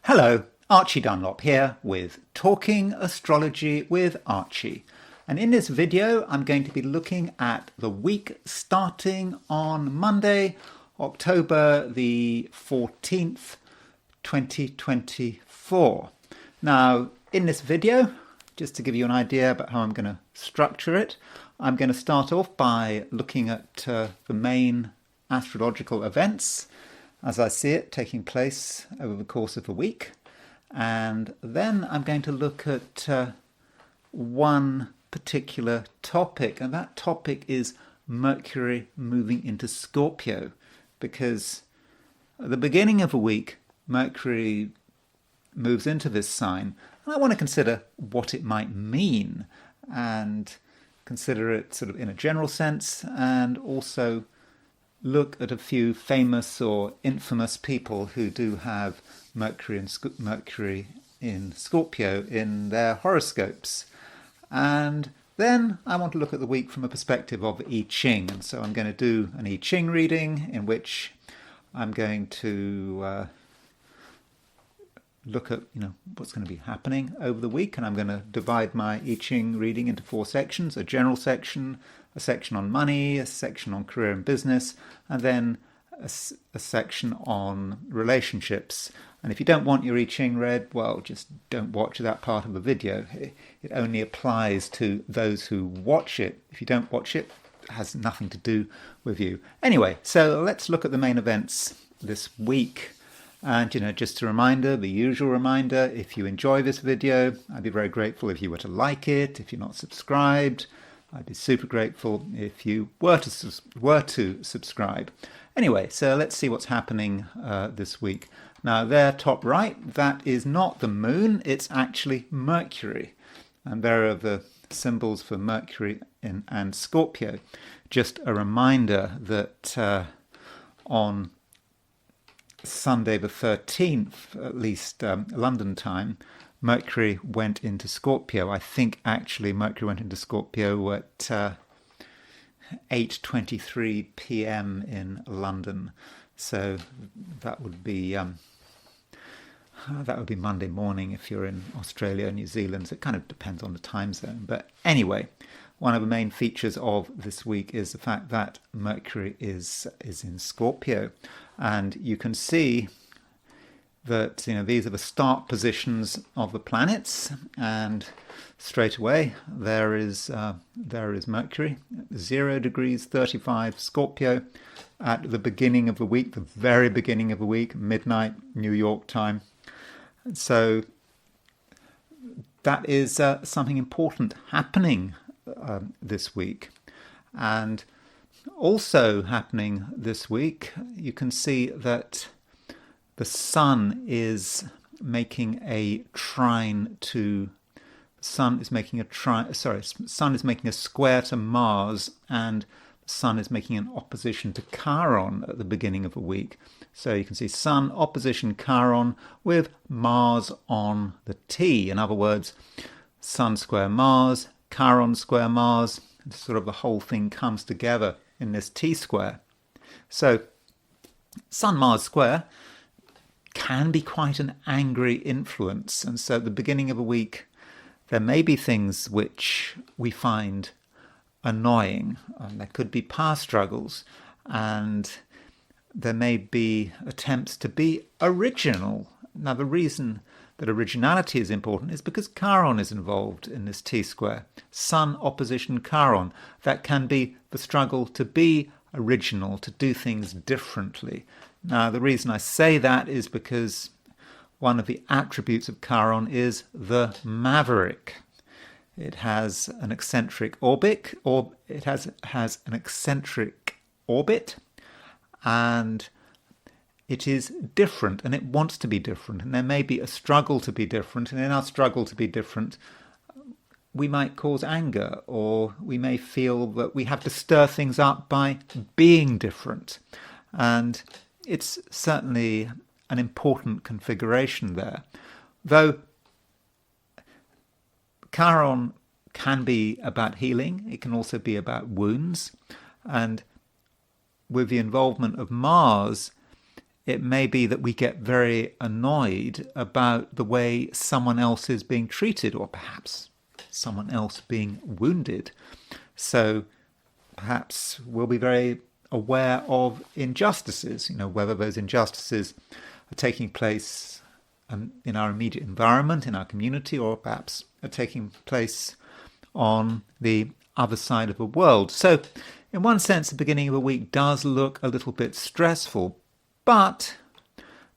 Hello, Archie Dunlop here with Talking Astrology with Archie. And in this video, I'm going to be looking at the week starting on Monday, October the 14th, 2024. Now, in this video, just to give you an idea about how I'm going to structure it, I'm going to start off by looking at the main astrological events as I see it taking place over the course of the week. And then I'm going to look at one particular topic, and that topic is Mercury moving into Scorpio, because at the beginning of the week, Mercury moves into this sign, and I want to consider what it might mean, and consider it sort of in a general sense, and also look at a few famous or infamous people who do have Mercury in Scorpio in their horoscopes. And then I want to look at the week from a perspective of I Ching. And so I'm going to do an I Ching reading in which I'm going to look at what's going to be happening over the week, and I'm going to divide my I Ching reading into 4 sections: a general section, a section on money, a section on career and business, and then a section on relationships. And if you don't want your I Ching read, well, just don't watch that part of the video. It only applies to those who watch it. If you don't watch it, it has nothing to do with you. Anyway, so let's look at the main events this week. And, just a reminder, the usual reminder, if you enjoy this video, I'd be very grateful if you were to like it. If you're not subscribed, I'd be super grateful if you were to subscribe. Anyway, so let's see what's happening this week. Now, there, top right, that is not the moon, it's actually Mercury. And there are the symbols for Mercury and Scorpio. Just a reminder that on Sunday the 13th, at least London time, Mercury went into Scorpio. I think actually Mercury went into Scorpio at 8:23 p.m. in London. So that would be Monday morning if you're in Australia or New Zealand. So it kind of depends on the time zone. But anyway, one of the main features of this week is the fact that Mercury is in Scorpio. And you can see that these are the start positions of the planets, and straight away there is Mercury, 0 degrees 35 Scorpio at the beginning of the week, the very beginning of the week, midnight New York time. So that is something important happening this week. And also happening this week, you can see that the Sun is making a trine to Sun is making a square to Mars, and the Sun is making an opposition to Chiron at the beginning of the week. So you can see Sun opposition Chiron with Mars on the T. In other words, Sun square Mars, Chiron square Mars, sort of the whole thing comes together in this T-square. So Sun-Mars square can be quite an angry influence. And so at the beginning of a week, there may be things which we find annoying. There could be power struggles, and there may be attempts to be original. Now, the reason that originality is important is because Chiron is involved in this T-square. Sun opposition Chiron. That can be the struggle to be original, to do things differently. Now, the reason I say that is because one of the attributes of Chiron is the maverick. It has an eccentric orbit, or it has an eccentric orbit, and it is different, and it wants to be different, and there may be a struggle to be different, and in our struggle to be different, we might cause anger, or we may feel that we have to stir things up by being different. And it's certainly an important configuration there. Though Chiron can be about healing, it can also be about wounds, and with the involvement of Mars, it may be that we get very annoyed about the way someone else is being treated, or perhaps someone else being wounded. So perhaps we'll be very aware of injustices, whether those injustices are taking place in our immediate environment, in our community, or perhaps are taking place on the other side of the world. So in one sense, the beginning of the week does look a little bit stressful, but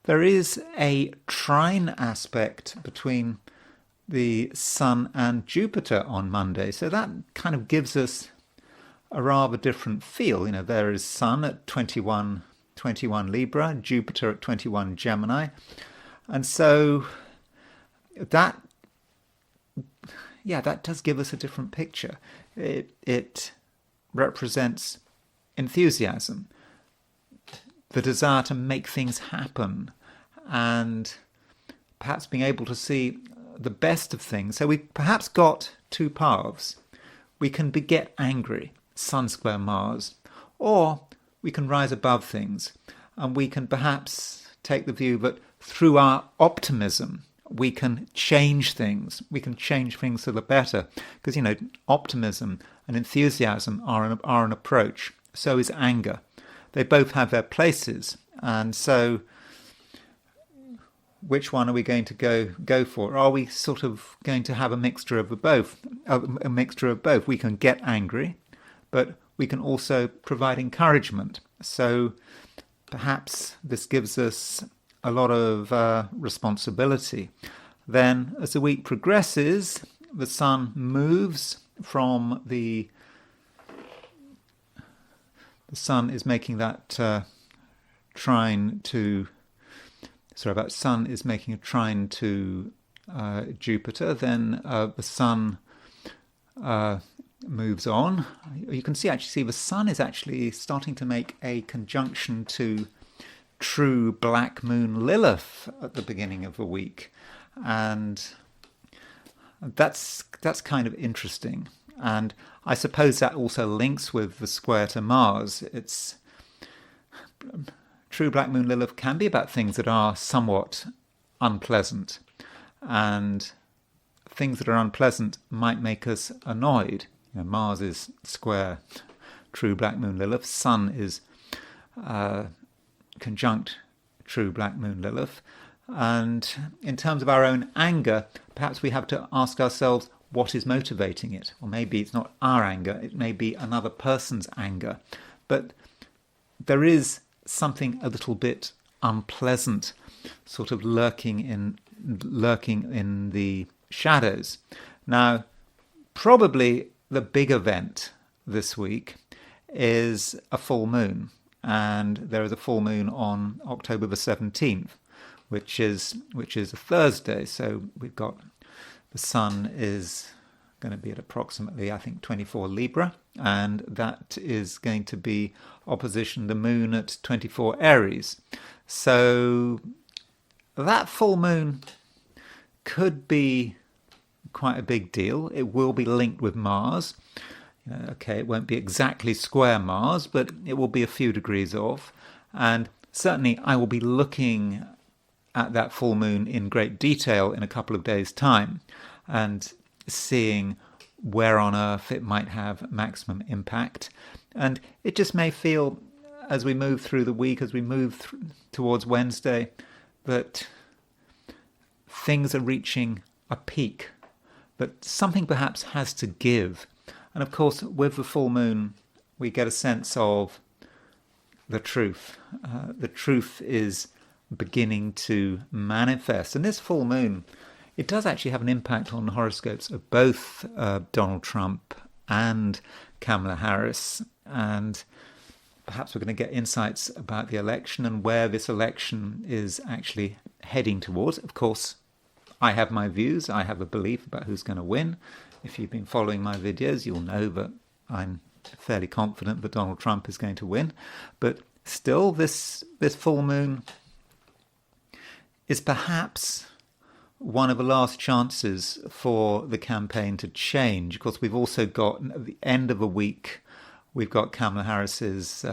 there is a trine aspect between the Sun and Jupiter on Monday. So that kind of gives us a rather different feel. There is Sun at 21 Libra, Jupiter at 21 Gemini. And so that does give us a different picture. It represents enthusiasm, the desire to make things happen, and perhaps being able to see the best of things. So we've perhaps got two paths. We can get angry, Sun square Mars, or we can rise above things, and we can perhaps take the view that through our optimism we can change things. We can change things for the better, because optimism and enthusiasm are an approach. So is anger. They both have their places, and so which one are we going to go for? Are we sort of going to have a mixture of both? A mixture of both. We can get angry, but we can also provide encouragement. So perhaps this gives us a lot of responsibility. Then, as the week progresses, the Sun moves from the Sun is making that trine to. That Sun is making a trine to Jupiter. Then the Sun moves on. You can see the Sun is actually starting to make a conjunction to true black moon Lilith at the beginning of the week, and that's kind of interesting. And I suppose that also links with the square to Mars. It's true black moon Lilith can be about things that are somewhat unpleasant, and things that are unpleasant might make us annoyed. Mars is square true black moon Lilith. Sun is conjunct true black moon Lilith. And in terms of our own anger, perhaps we have to ask ourselves, what is motivating it? Or maybe it's not our anger, it may be another person's anger. But there is something a little bit unpleasant sort of lurking in the shadows. Now, probably the big event this week is a full moon. And there is a full moon on October the 17th, which is a Thursday. So we've got the Sun is going to be at approximately, I think, 24 Libra, and that is going to be opposition the Moon at 24 Aries. So that full moon could be quite a big deal. It will be linked with Mars. Okay, it won't be exactly square Mars, but it will be a few degrees off. And certainly I will be looking at that full moon in great detail in a couple of days' time and seeing where on earth it might have maximum impact. And it just may feel, as we move through the week, as we move towards Wednesday, that things are reaching a peak, that something perhaps has to give. And of course, with the full moon, we get a sense of the truth. The truth is beginning to manifest. And this full moon, it does actually have an impact on the horoscopes of both Donald Trump and Kamala Harris. And perhaps we're going to get insights about the election and where this election is actually heading towards. Of course, I have my views. I have a belief about who's going to win. If you've been following my videos, you'll know that I'm fairly confident that Donald Trump is going to win. But still, this full moon is perhaps one of the last chances for the campaign to change. Of course, we've also got, at the end of the week, we've got Kamala Harris's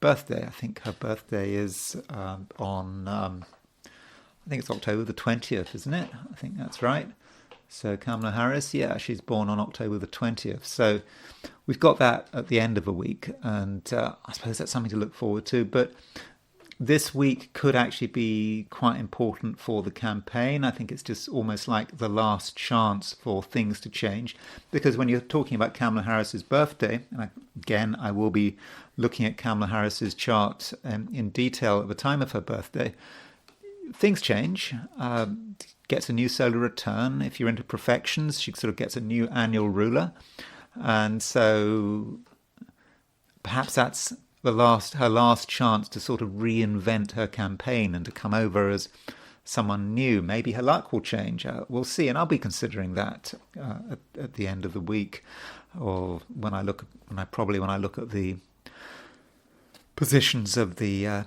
birthday. I think her birthday is on, I think it's October the 20th, isn't it? I think that's right. So Kamala Harris, yeah, she's born on October the 20th. So we've got that at the end of a week, and I suppose that's something to look forward to. But this week could actually be quite important for the campaign. I think it's just almost like the last chance for things to change. Because when you're talking about Kamala Harris's birthday, and again, I will be looking at Kamala Harris's chart in detail at the time of her birthday, things change. Gets a new solar return. If you're into profections, she sort of gets a new annual ruler. And so perhaps that's her last chance to sort of reinvent her campaign and to come over as someone new. Maybe her luck will change. We'll see, and I'll be considering that at the end of the week, or when I look at the positions of the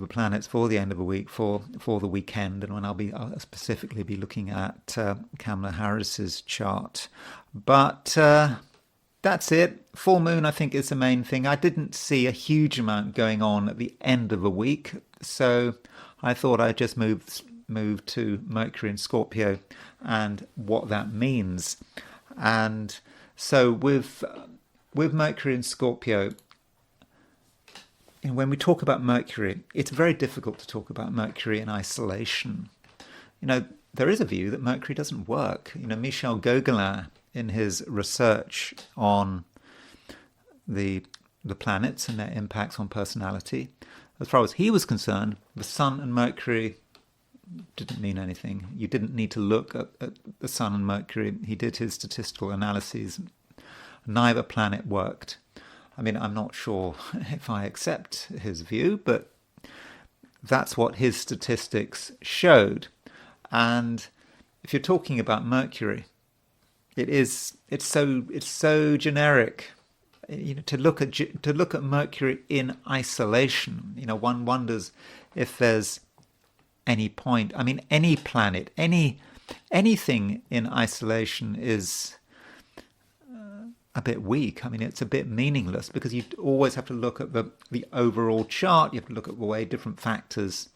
planets for the end of a week, for the weekend, and when I'll specifically be looking at Kamala Harris's chart. But that's it. Full moon, I think, is the main thing. I didn't see a huge amount going on at the end of a week, so I thought I'd just move to Mercury in Scorpio and what that means. And so with Mercury in Scorpio, and when we talk about Mercury, it's very difficult to talk about Mercury in isolation. There is a view that Mercury doesn't work. Michel Gauguin, in his research on the planets and their impacts on personality, as far as he was concerned, the Sun and Mercury didn't mean anything. You didn't need to look at the Sun and Mercury. He did his statistical analyses. Neither planet worked. I mean, I'm not sure if I accept his view, but that's what his statistics showed. And if you're talking about Mercury, it's so generic. To look at Mercury in isolation, one wonders if there's any point. I mean, any planet, anything in isolation is a bit weak. I mean, it's a bit meaningless, because you always have to look at the overall chart. You have to look at the way different factors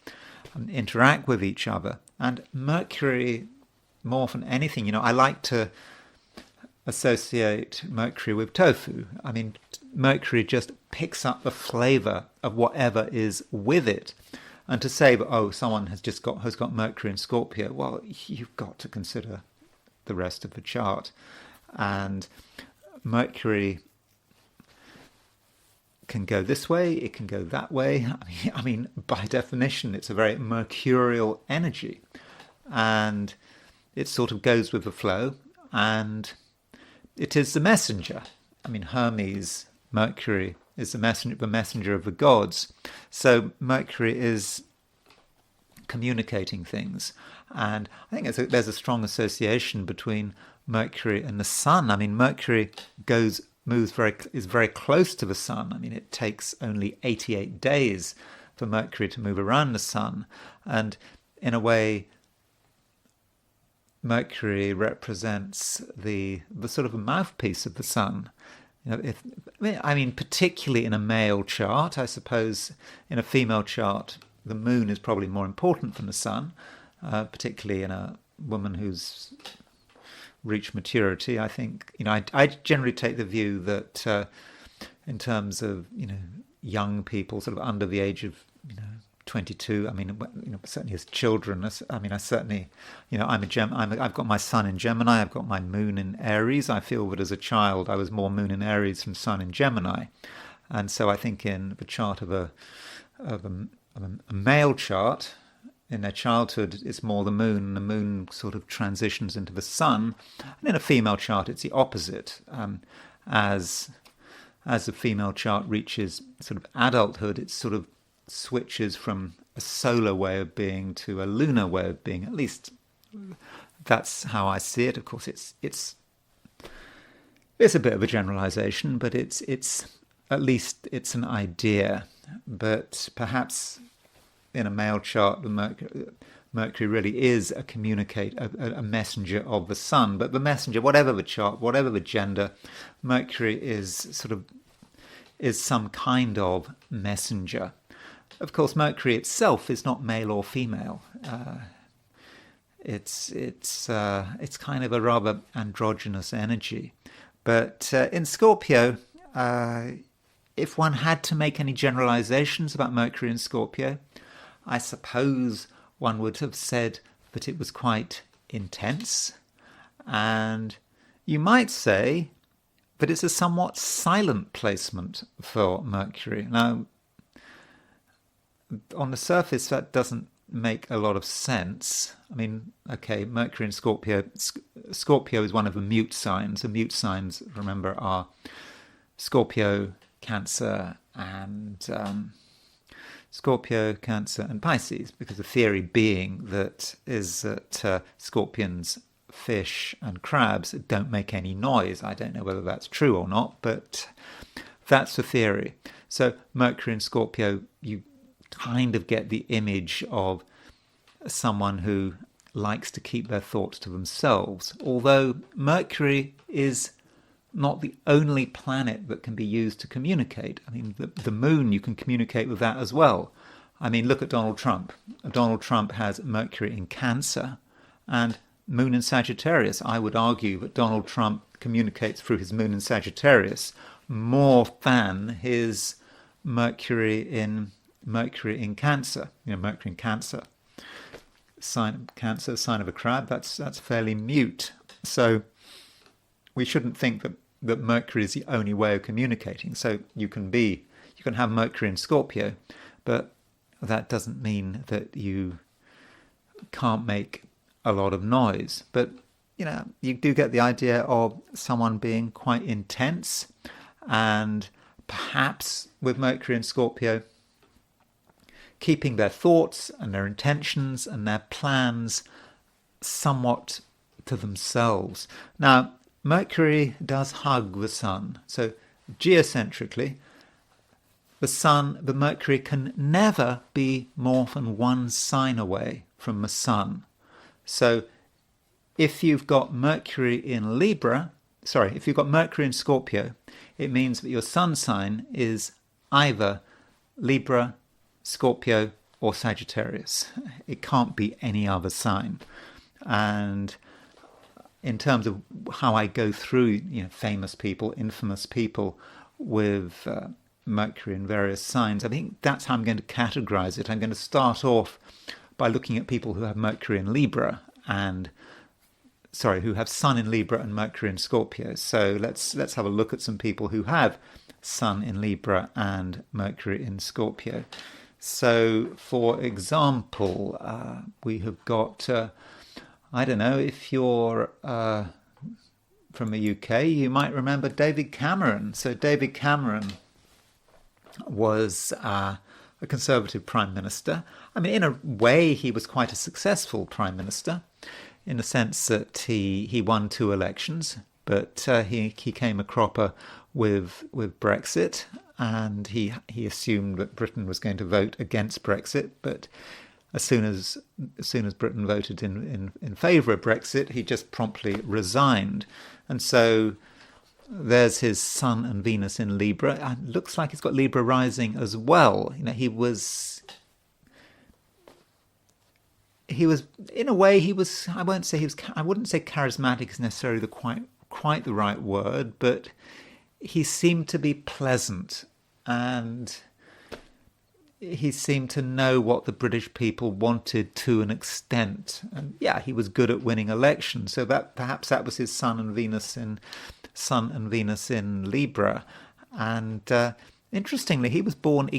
interact with each other. And Mercury, more than anything, I like to associate Mercury with tofu. I mean, Mercury just picks up the flavor of whatever is with it. And to say that, someone has got Mercury in Scorpio, well, you've got to consider the rest of the chart. And Mercury can go this way, it can go that way. I mean, by definition, it's a very mercurial energy, and it sort of goes with the flow, and it is the messenger. I mean, Hermes, Mercury, is the messenger of the gods. So Mercury is communicating things, and I think there's a strong association between Mercury and the Sun. I mean, Mercury is very close to the Sun. I mean, it takes only 88 days for Mercury to move around the Sun, and in a way, Mercury represents the sort of a mouthpiece of the Sun. Particularly in a male chart. I suppose in a female chart, the Moon is probably more important than the Sun, particularly in a woman who's reach maturity. I think I generally take the view that in terms of young people, sort of under the age of 22. I mean, certainly as children. I certainly I've got my Sun in Gemini. I've got my Moon in Aries. I feel that as a child I was more Moon in Aries than Sun in Gemini, and so I think in the chart of a male chart, in their childhood, it's more the Moon, and the Moon sort of transitions into the Sun. And in a female chart, it's the opposite. As the female chart reaches sort of adulthood, it sort of switches from a solar way of being to a lunar way of being. At least that's how I see it. Of course, it's a bit of a generalization, but it's at least it's an idea. But perhaps in a male chart, the Mercury really is a messenger of the Sun. But the messenger, whatever the chart, whatever the gender, Mercury is sort of is some kind of messenger. Of course, Mercury itself is not male or female. It's kind of a rather androgynous energy. But in Scorpio, if one had to make any generalizations about Mercury in Scorpio, I suppose one would have said that it was quite intense. And you might say that it's a somewhat silent placement for Mercury. Now, on the surface, that doesn't make a lot of sense. I mean, okay, Mercury in Scorpio. Scorpio is one of the mute signs. The mute signs, remember, are Scorpio, Cancer, and Scorpio, Cancer, and Pisces, because the theory being that scorpions, fish, and crabs don't make any noise. I don't know whether that's true or not, but that's the theory. So Mercury in Scorpio, you kind of get the image of someone who likes to keep their thoughts to themselves, although Mercury is not the only planet that can be used to communicate. I mean, the moon, you can communicate with that as well. I mean, look at Donald Trump. Donald Trump has Mercury in Cancer and moon in Sagittarius. I would argue that Donald Trump communicates through his moon in Sagittarius more than his Mercury in Cancer. Mercury in Cancer, sign of Cancer, sign of a crab. That's fairly mute. So we shouldn't think that Mercury is the only way of communicating. So you can have Mercury in Scorpio, but that doesn't mean that you can't make a lot of noise. But you do get the idea of someone being quite intense, and perhaps with Mercury in Scorpio, keeping their thoughts and their intentions and their plans somewhat to themselves. Now, Mercury does hug the Sun. So geocentrically, the Mercury can never be more than one sign away from the Sun. So if you've got Mercury in Scorpio, it means that your sun sign is either Libra, Scorpio, or Sagittarius. It can't be any other sign. And in terms of how I go through famous people, infamous people with Mercury in various signs, I think that's how I'm going to categorize it. I'm going to start off by looking at people who have Mercury in Libra who have Sun in Libra and Mercury in Scorpio. So let's have a look at some people who have Sun in Libra and Mercury in Scorpio. So, for example, we have got, I don't know, if you're from the UK, you might remember David Cameron. So David Cameron was a Conservative Prime Minister. I mean, in a way, he was quite a successful Prime Minister, in the sense that he won 2 elections, but he came a cropper with Brexit, and he assumed that Britain was going to vote against Brexit, but as soon as Britain voted in favour of Brexit, he just promptly resigned. And so there's his Sun and Venus in Libra, and it looks like he's got Libra rising as well. He was in a way, I wouldn't say charismatic is necessarily quite the right word, but he seemed to be pleasant, and he seemed to know what the British people wanted to an extent. And yeah, he was good at winning elections, so perhaps that was his Sun and Venus in Libra. And interestingly, he was born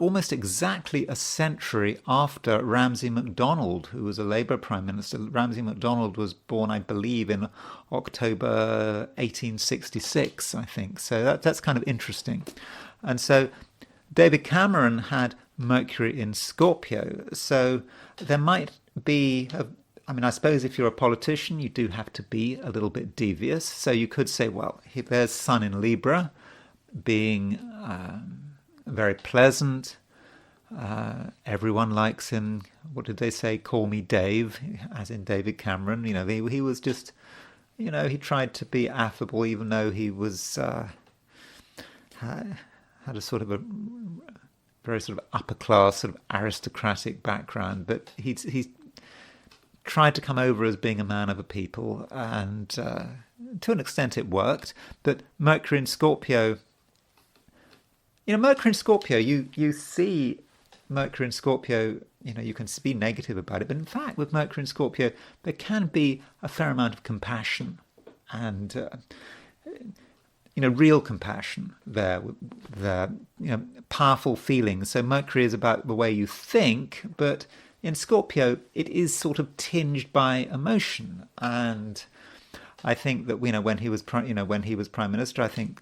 almost exactly a century after Ramsay MacDonald, who was a Labour Prime Minister. Ramsay MacDonald was born, I believe, in October 1866, I think. So that's kind of interesting. And so David Cameron had Mercury in Scorpio. So there might be, I suppose if you're a politician, you do have to be a little bit devious. So you could say, well, there's Sun in Libra, being very pleasant. Everyone likes him. What did they say? Call me Dave, as in David Cameron. He was just, he tried to be affable, even though he was had a sort of a very sort of upper class, sort of aristocratic background, but he's tried to come over as being a man of the people, and to an extent it worked. But Mercury in Scorpio, Mercury in Scorpio, you see Mercury in Scorpio, you can be negative about it, but in fact with Mercury in Scorpio there can be a fair amount of compassion and real compassion there, powerful feelings. So Mercury is about the way you think, but in Scorpio it is sort of tinged by emotion. And I think that when he was prime minister, I think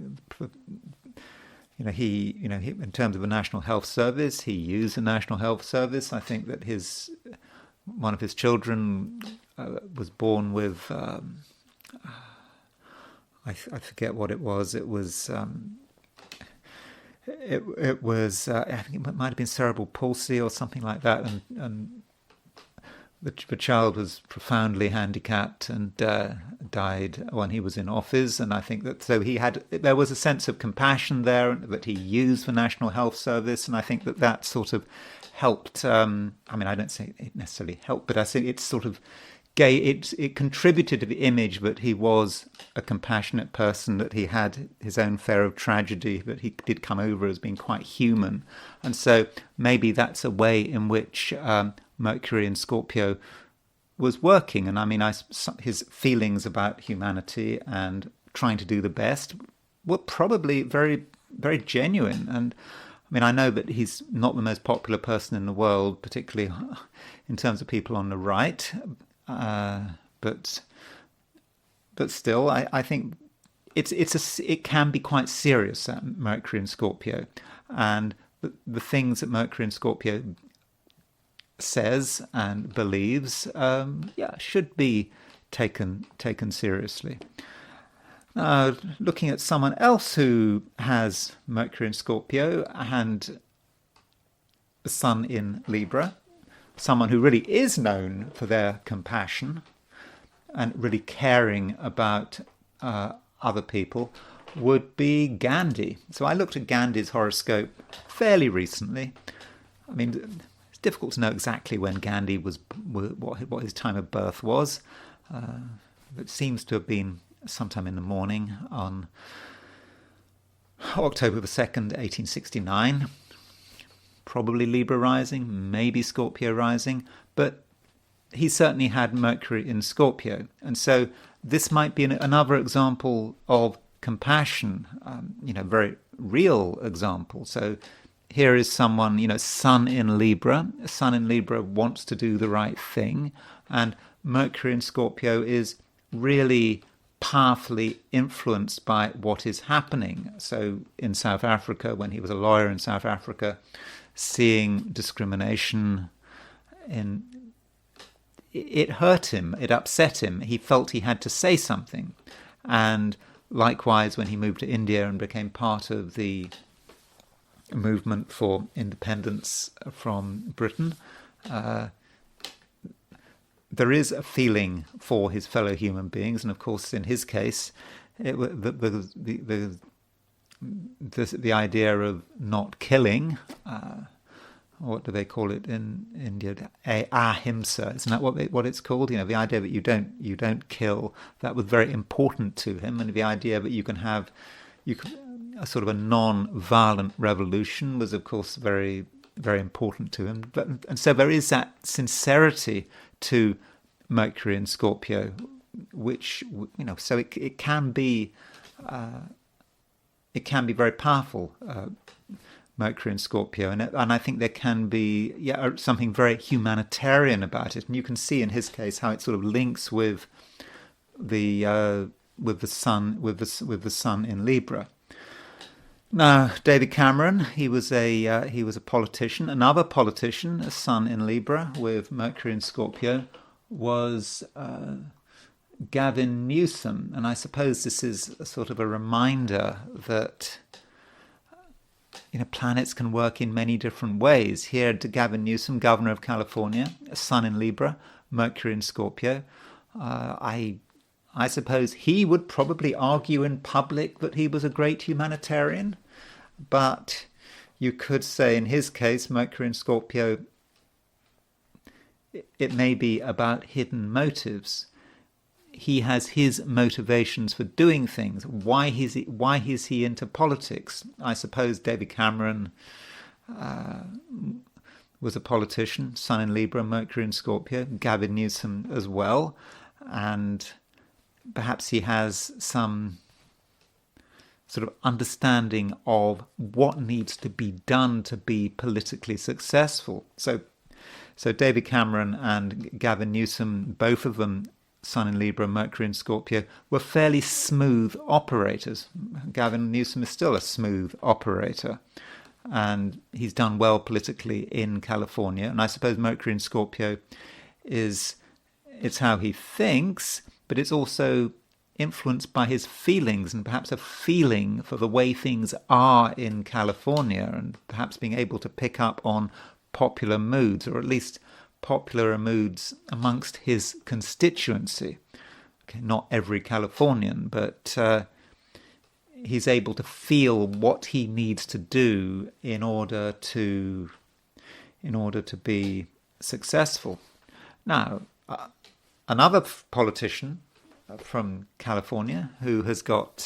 he in terms of the National Health Service, he used the National Health Service. I think that one of his children was born with I forget what it was. It was it was I think it might have been cerebral palsy or something like that, and the child was profoundly handicapped and died when he was in office. And I think that there was a sense of compassion there, that he used the National Health Service, and I think that sort of helped. I don't say it necessarily helped, but I think it sort of it contributed to the image that he was a compassionate person, that he had his own fare of tragedy, that he did come over as being quite human. And so maybe that's a way in which Mercury in Scorpio was working. And his feelings about humanity and trying to do the best were probably very, very genuine. And I know that he's not the most popular person in the world, particularly in terms of people on the right. But still, I think it can be quite serious, that Mercury in Scorpio, and the things that Mercury in Scorpio says and believes, should be taken seriously. Now, looking at someone else who has Mercury in Scorpio and the Sun in Libra, someone who really is known for their compassion and really caring about other people, would be Gandhi. So I looked at Gandhi's horoscope fairly recently. It's difficult to know exactly when Gandhi was, what his time of birth was. It seems to have been sometime in the morning on October the 2nd, 1869. Probably Libra rising, maybe Scorpio rising, but he certainly had Mercury in Scorpio. And so this might be another example of compassion, very real example. So here is someone, Sun in Libra. Sun in Libra wants to do the right thing, and Mercury in Scorpio is really powerfully influenced by what is happening. So in South Africa, when he was a lawyer in South Africa, seeing discrimination, it hurt him, it upset him. He felt he had to say something. And likewise, when he moved to India and became part of the movement for independence from Britain, there is a feeling for his fellow human beings. And of course, in his case, the idea of not killing, what do they call it in India? Ahimsa, isn't that what it's called? The idea that you don't kill, that was very important to him, and the idea that you can a sort of a non-violent revolution was, of course, very, very important to him. And so there is that sincerity to Mercury in Scorpio, which so it can be. It can be very powerful, Mercury in Scorpio, and I think there can be something very humanitarian about it. And you can see in his case how it sort of links with the sun in Libra. Now, David Cameron, he was a politician. Another politician, a Sun in Libra with Mercury in Scorpio, was Gavin Newsom. And I suppose this is a sort of a reminder that planets can work in many different ways. Here, Gavin Newsom, governor of California, a Sun in Libra, Mercury in Scorpio. I suppose he would probably argue in public that he was a great humanitarian. But you could say in his case, Mercury in Scorpio, it may be about hidden motives. He has his motivations for doing things. Why is he into politics? I suppose David Cameron was a politician, Sun in Libra, Mercury in Scorpio, Gavin Newsom as well, and perhaps he has some sort of understanding of what needs to be done to be politically successful. So David Cameron and Gavin Newsom, both of them, Sun in Libra, Mercury in Scorpio, were fairly smooth operators. Gavin Newsom is still a smooth operator, and he's done well politically in California. And I suppose Mercury in Scorpio it's how he thinks, but it's also influenced by his feelings, and perhaps a feeling for the way things are in California, and perhaps being able to pick up on popular moods, or at least popular moods amongst his constituency. Okay, not every Californian, but he's able to feel what he needs to do in order to be successful. Now, another politician from California who has got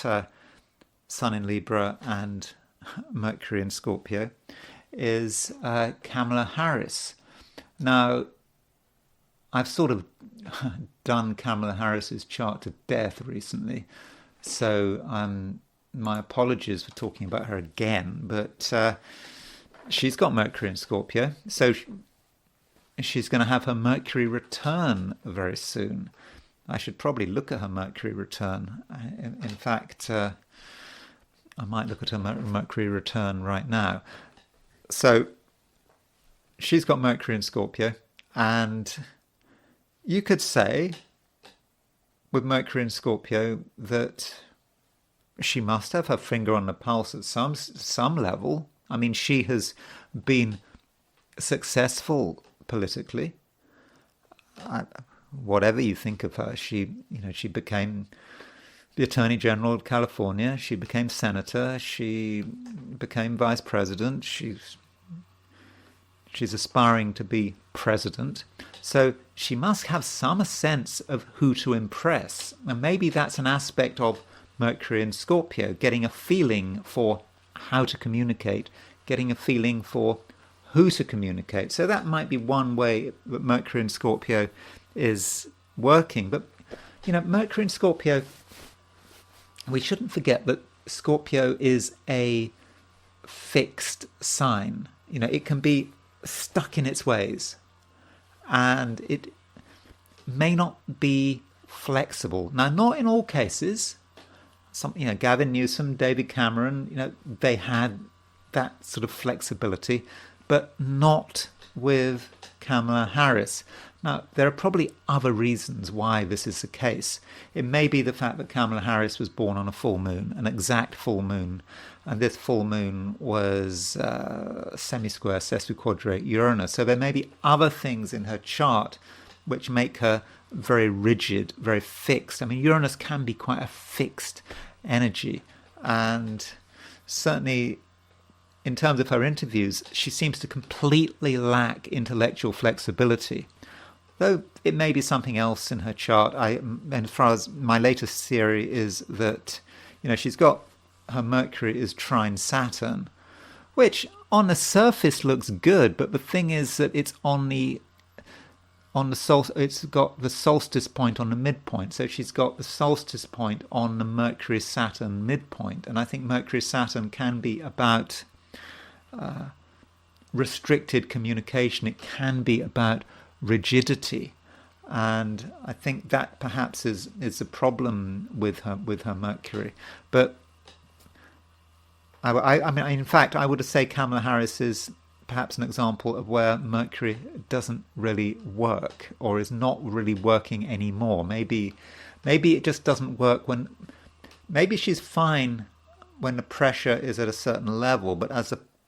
Sun in Libra and Mercury in Scorpio is Kamala Harris. Now, I've sort of done Kamala Harris's chart to death recently, so my apologies for talking about her again, but she's got Mercury in Scorpio, so she's going to have her Mercury return very soon. I should probably look at her Mercury return. In fact, I might look at her Mercury return right now. So she's got Mercury in Scorpio, and you could say with Mercury in Scorpio that she must have her finger on the pulse at some level. I mean, she has been successful politically. Whatever you think of her, she became the Attorney General of California. She became senator. She became vice president. She's aspiring to be president. So she must have some sense of who to impress. And maybe that's an aspect of Mercury in Scorpio, getting a feeling for how to communicate, getting a feeling for who to communicate. So that might be one way that Mercury in Scorpio is working. But, Mercury in Scorpio, we shouldn't forget that Scorpio is a fixed sign. It can be stuck in its ways, and it may not be flexible. Now, not in all cases. Gavin Newsom, David Cameron, they had that sort of flexibility, but not with Kamala Harris. Now, there are probably other reasons why this is the case. It may be the fact that Kamala Harris was born on a full moon, an exact full moon, and this full moon was semi-square, sesquiquadrate Uranus. So there may be other things in her chart which make her very rigid, very fixed. I mean, Uranus can be quite a fixed energy, and certainly in terms of her interviews, she seems to completely lack intellectual flexibility. Though it may be something else in her chart. And as far as my latest theory is that, she's got her Mercury is trine Saturn, which on the surface looks good, but the thing is that it's it's got the solstice point on the midpoint. So she's got the solstice point on the Mercury Saturn midpoint, and I think Mercury Saturn can be about restricted communication. It can be about rigidity, and I think that perhaps is a problem with her Mercury. But I mean, in fact, I would say Kamala Harris is perhaps an example of where Mercury doesn't really work, or is not really working anymore. Maybe it just doesn't work when. Maybe she's fine when the pressure is at a certain level, but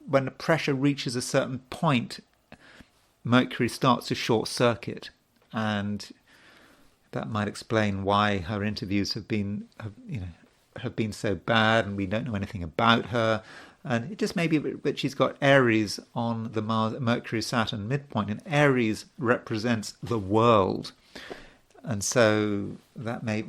when the pressure reaches a certain point, Mercury starts to short circuit, and that might explain why her interviews have been so bad, and we don't know anything about her. And it just may be that she's got Aries on the Mercury Saturn midpoint, and Aries represents the world. And so that may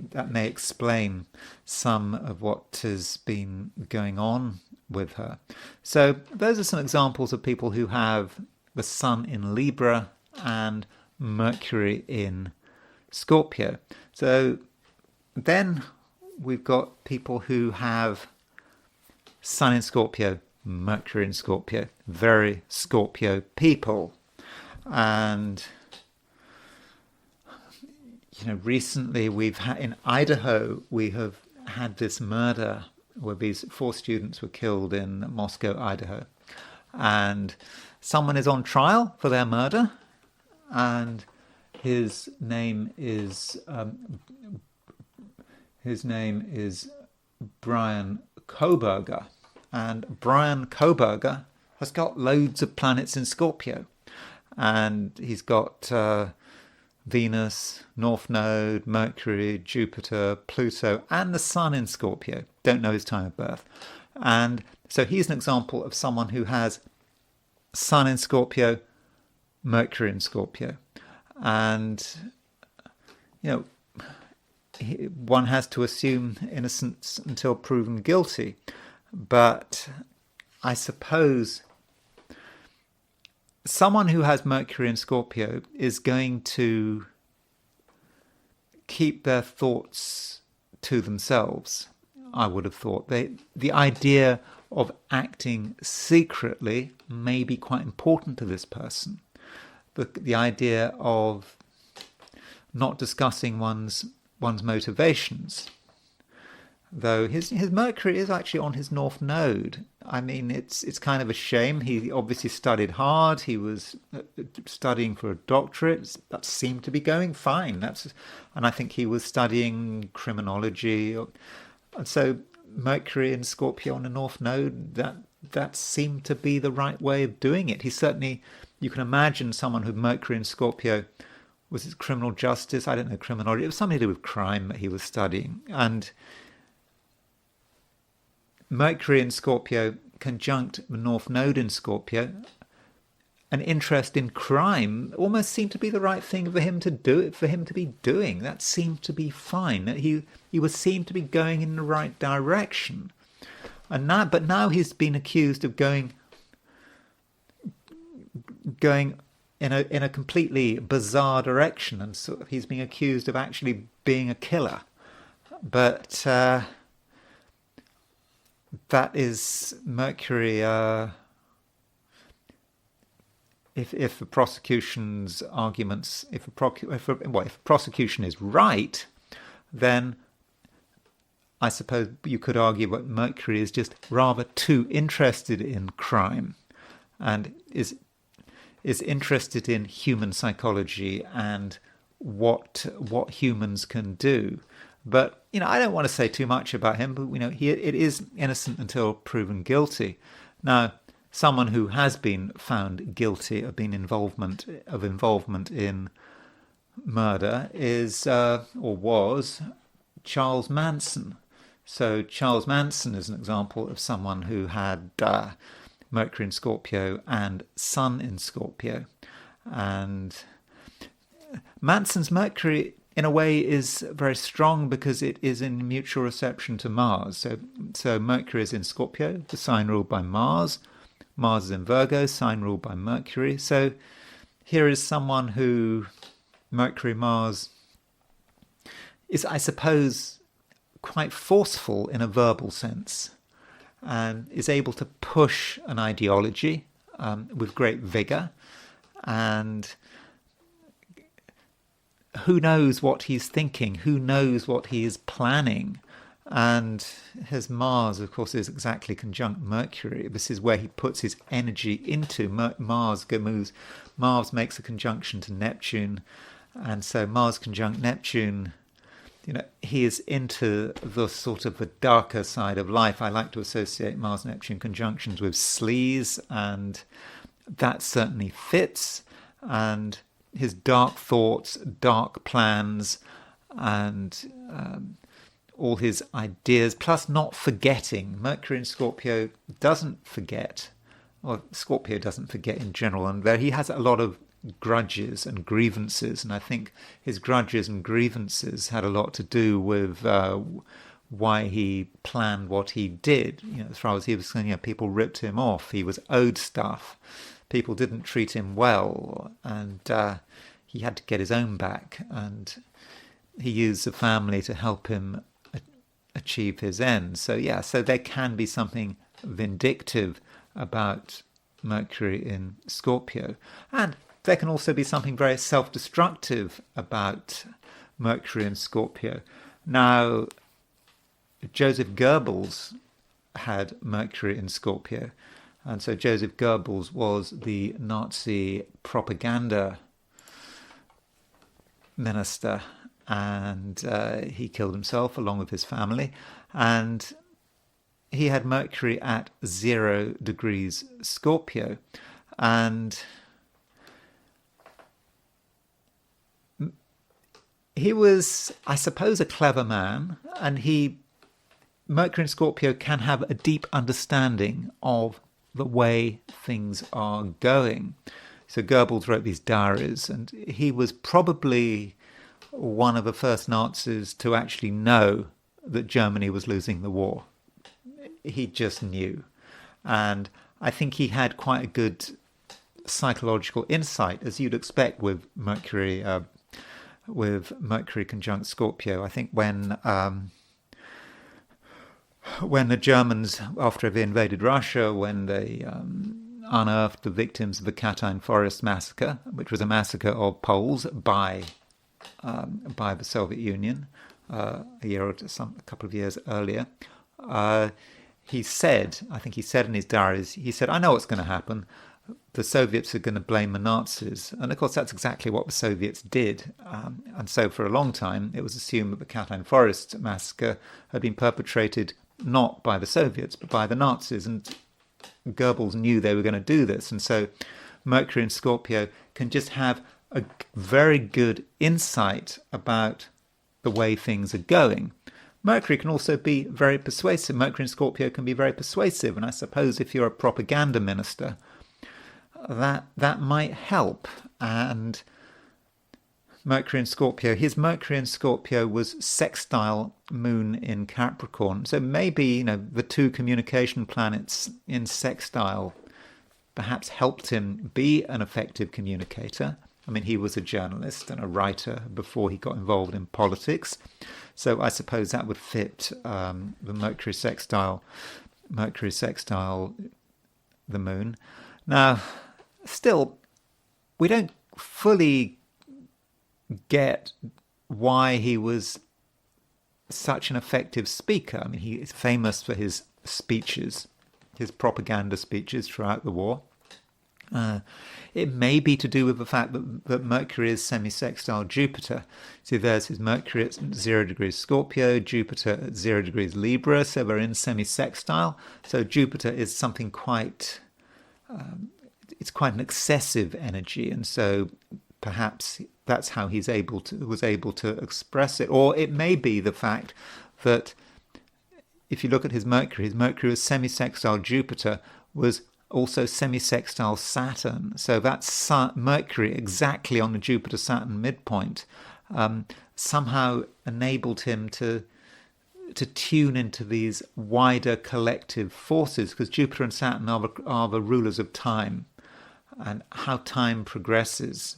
explain some of what has been going on with her. So those are some examples of people who have the Sun in Libra and Mercury in Scorpio. So then we've got people who have Sun in Scorpio, Mercury in Scorpio, very Scorpio people. And recently we've had in Idaho, we have had this murder where these 4 students were killed in Moscow, Idaho, and someone is on trial for their murder, and his name is Brian Koberger, and Brian Koberger has got loads of planets in Scorpio, and he's got Venus, North Node, Mercury, Jupiter, Pluto, and the Sun in Scorpio. Don't know his time of birth. And so he's an example of someone who has Sun in Scorpio, Mercury in Scorpio. And, one has to assume innocence until proven guilty. But I suppose someone who has Mercury in Scorpio is going to keep their thoughts to themselves, I would have thought. The idea of acting secretly may be quite important to this person. The idea of not discussing one's motivations. Though his Mercury is actually on his North Node. I mean, it's kind of a shame. He obviously studied hard. He was studying for a doctorate. That seemed to be going fine. And I think he was studying criminology. And so Mercury in Scorpio on the North Node, that seemed to be the right way of doing it. He certainly, you can imagine someone with Mercury in Scorpio, was it criminal justice? I don't know, criminology. It was something to do with crime that he was studying. And Mercury in Scorpio conjunct the North Node in Scorpio, an interest in crime almost seemed to be the right thing for him to do, for him to be doing. That seemed to be fine. He was seemed to be going in the right direction. And now he's been accused of going in a completely bizarre direction, and so he's being accused of actually being a killer. But that is Mercury. If the prosecution's arguments, if a prosecution is right, then I suppose you could argue that Mercury is just rather too interested in crime, and is interested in human psychology and what humans can do. But I don't want to say too much about him. But it is innocent until proven guilty. Now, someone who has been found guilty of involvement in murder is or was Charles Manson. So Charles Manson is an example of someone who had Mercury in Scorpio and Sun in Scorpio. And Manson's Mercury, in a way, is very strong because it is in mutual reception to Mars. So Mercury is in Scorpio, the sign ruled by Mars. Mars is in Virgo, sign ruled by Mercury. So here is someone who Mercury-Mars is, I suppose, quite forceful in a verbal sense, and is able to push an ideology with great vigour. And who knows what he's thinking? Who knows what he is planning? And his Mars, of course, is exactly conjunct Mercury. This is where he puts his energy into. Mars makes a conjunction to Neptune, and so Mars conjunct Neptune, he is into the sort of the darker side of life. I like to associate Mars-Neptune conjunctions with sleaze, and that certainly fits. And his dark thoughts, dark plans, and all his ideas, plus not forgetting. Mercury in Scorpio doesn't forget, or Scorpio doesn't forget in general, and he has a lot of grudges and grievances, and I think his grudges and grievances had a lot to do with why he planned what he did. As far as he was concerned, people ripped him off. He was owed stuff. People didn't treat him well, and he had to get his own back. And he used the family to help him achieve his ends. So there can be something vindictive about Mercury in Scorpio, and there can also be something very self-destructive about Mercury in Scorpio. Now, Joseph Goebbels had Mercury in Scorpio, and so Joseph Goebbels was the Nazi propaganda minister, and he killed himself along with his family, and he had Mercury at 0 degrees Scorpio, and he was, I suppose, a clever man, and Mercury in Scorpio can have a deep understanding of the way things are going. So Goebbels wrote these diaries, and he was probably one of the first Nazis to actually know that Germany was losing the war. He just knew. And I think he had quite a good psychological insight, as you'd expect with Mercury conjunct Scorpio. I think when the Germans, after they invaded Russia, when they unearthed the victims of the Katyn Forest massacre, which was a massacre of Poles by the Soviet Union a couple of years earlier, he said in his diaries, he said, "I know what's going to happen. The Soviets are going to blame the Nazis." And of course, that's exactly what the Soviets did. And so for a long time, it was assumed that the Katyn Forest massacre had been perpetrated not by the Soviets, but by the Nazis. And Goebbels knew they were going to do this. And so Mercury in Scorpio can just have a very good insight about the way things are going. Mercury can also be very persuasive. Mercury in Scorpio can be very persuasive. And I suppose if you're a propaganda minister, that might help. And Mercury in Scorpio, his Mercury in Scorpio was sextile Moon in Capricorn. So maybe, the two communication planets in sextile perhaps helped him be an effective communicator. I mean, he was a journalist and a writer before he got involved in politics. So I suppose that would fit the Mercury sextile the Moon. Now, still, we don't fully get why he was such an effective speaker. I mean, he is famous for his speeches, his propaganda speeches throughout the war. It may be to do with the fact that Mercury is semi-sextile Jupiter. See, there's his Mercury at 0 degrees Scorpio, Jupiter at 0 degrees Libra, so we're in semi-sextile. So Jupiter is something quite... it's quite an excessive energy, and so perhaps that's how he was able to express it. Or it may be the fact that if you look at his Mercury was semi-sextile Jupiter, was also semi-sextile Saturn. So that's Mercury exactly on the Jupiter-Saturn midpoint somehow enabled him to tune into these wider collective forces, because Jupiter and Saturn are the rulers of time and how time progresses.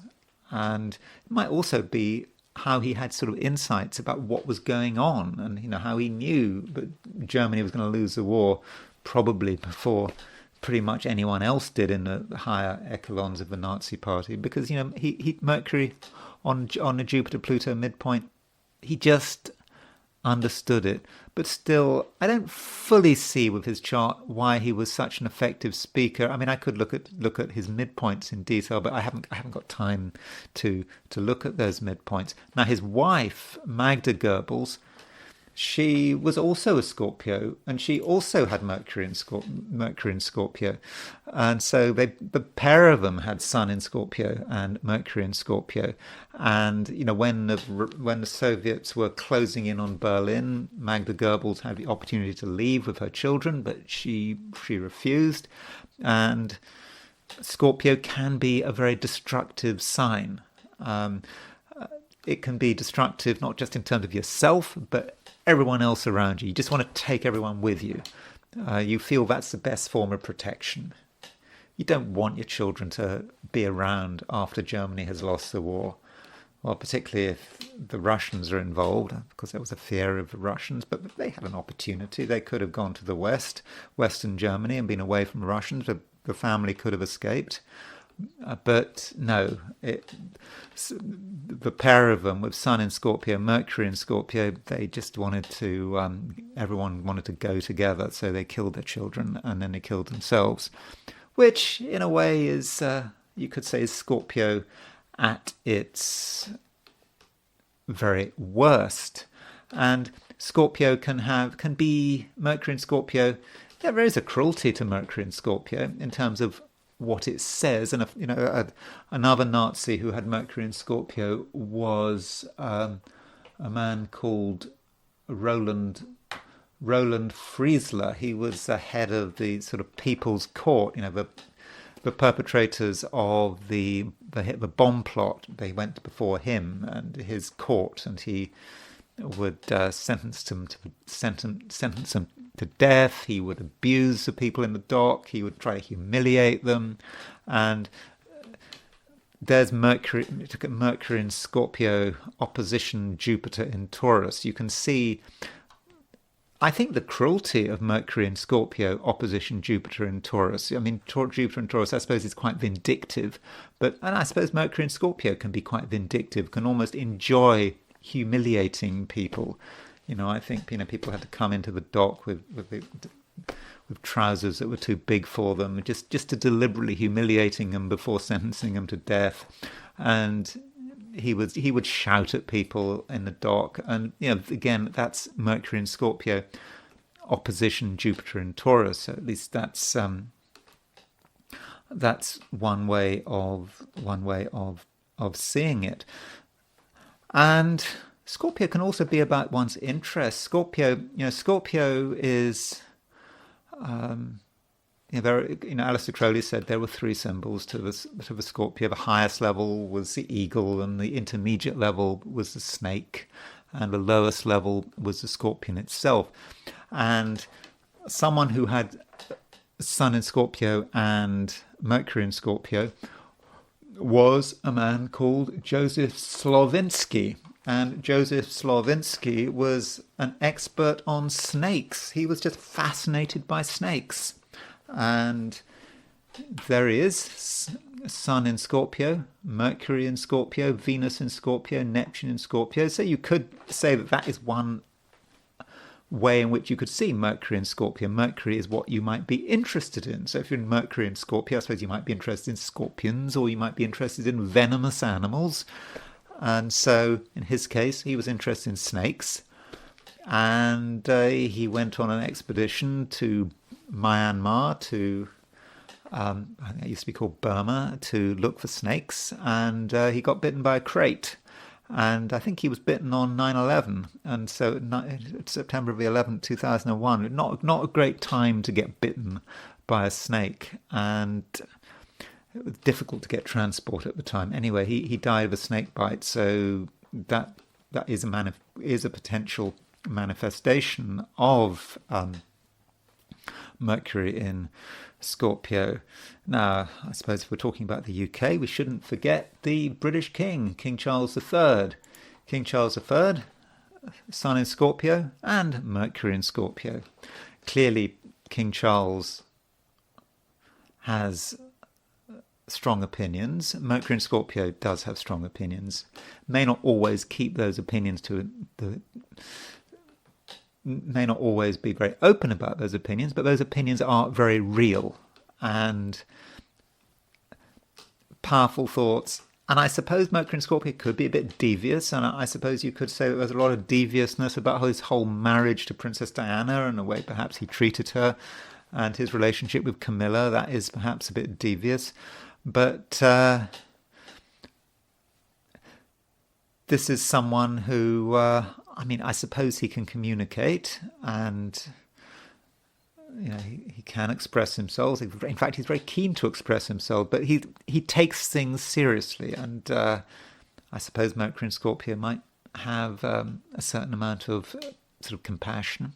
And it might also be how he had sort of insights about what was going on, and how he knew that Germany was going to lose the war probably before pretty much anyone else did in the higher echelons of the Nazi party, because he Mercury on the Jupiter-Pluto midpoint, he just understood it. But still, I don't fully see with his chart why he was such an effective speaker. I mean, I could look at his midpoints in detail, but I haven't got time to look at those midpoints. Now, his wife, Magda Goebbels, she was also a Scorpio, and she also had Mercury in Scorpio, and so the pair of them had Sun in Scorpio and Mercury in Scorpio. And when the Soviets were closing in on Berlin, Magda Goebbels had the opportunity to leave with her children, but she refused. And Scorpio can be a very destructive sign. It can be destructive not just in terms of yourself, but everyone else around you. You just want to take everyone with you. You feel that's the best form of protection. You don't want your children to be around after Germany has lost the war. Well, particularly if the Russians are involved, because there was a fear of the Russians, but they had an opportunity. They could have gone to the Western Germany, and been away from the Russians. The family could have escaped. But no, the pair of them with Sun in Scorpio, Mercury in Scorpio, they just wanted to, everyone wanted to go together, so they killed their children and then they killed themselves, which in a way is, you could say, is Scorpio at its very worst. And Scorpio can be Mercury in Scorpio. There is a cruelty to Mercury in Scorpio in terms of what it says. And another Nazi who had Mercury in Scorpio was a man called Roland Friesler. He was the head of the sort of People's Court. The perpetrators of the bomb plot. They went before him and his court, and he would sentence them to death. He would abuse the people in the dock. He would try to humiliate them. And there's Mercury in Scorpio, opposition Jupiter in Taurus. You can see, I think, the cruelty of Mercury in Scorpio, opposition Jupiter in Taurus. I mean, Jupiter in Taurus, I suppose, is quite vindictive. And I suppose Mercury in Scorpio can be quite vindictive, can almost enjoy humiliating people. I think people had to come into the dock with trousers that were too big for them, just to deliberately humiliating them before sentencing them to death. And he would shout at people in the dock. And again, that's Mercury in Scorpio, opposition Jupiter in Taurus. So at least that's one way of seeing it. And Scorpio can also be about one's interests. Scorpio is, Aleister Crowley said there were three symbols to the Scorpio. The highest level was the eagle, and the intermediate level was the snake, and the lowest level was the scorpion itself. And someone who had Sun in Scorpio and Mercury in Scorpio was a man called Joseph Slovinsky. And Joseph Slovinsky was an expert on snakes. He was just fascinated by snakes. And there he is, Sun in Scorpio, Mercury in Scorpio, Venus in Scorpio, Neptune in Scorpio. So you could say that is one way in which you could see Mercury in Scorpio. Mercury is what you might be interested in. So if you're in Mercury in Scorpio, I suppose you might be interested in scorpions, or you might be interested in venomous animals. And so in his case, he was interested in snakes. And he went on an expedition to Myanmar, I think it used to be called Burma, to look for snakes. And he got bitten by a crate. And I think he was bitten on 9/11. And so September the 11th, 2001, not a great time to get bitten by a snake. And it was difficult to get transport at the time. Anyway, he died of a snake bite. So that is a potential manifestation of Mercury in Scorpio. Now, I suppose if we're talking about the UK, we shouldn't forget the British King, King Charles III. King Charles III, Sun in Scorpio and Mercury in Scorpio. Clearly, King Charles has strong opinions. Mercury in Scorpio does have strong opinions. May not always keep those opinions may not always be very open about those opinions, but those opinions are very real, and powerful thoughts And I suppose Mercury in Scorpio could be a bit devious, and I suppose you could say there's a lot of deviousness about his whole marriage to Princess Diana and the way perhaps he treated her, and his relationship with Camilla. That is perhaps a bit devious. But this is someone who, I suppose he can communicate, and he can express himself. In fact, he's very keen to express himself, but he takes things seriously, and I suppose Mercury in Scorpio might have a certain amount of sort of compassion.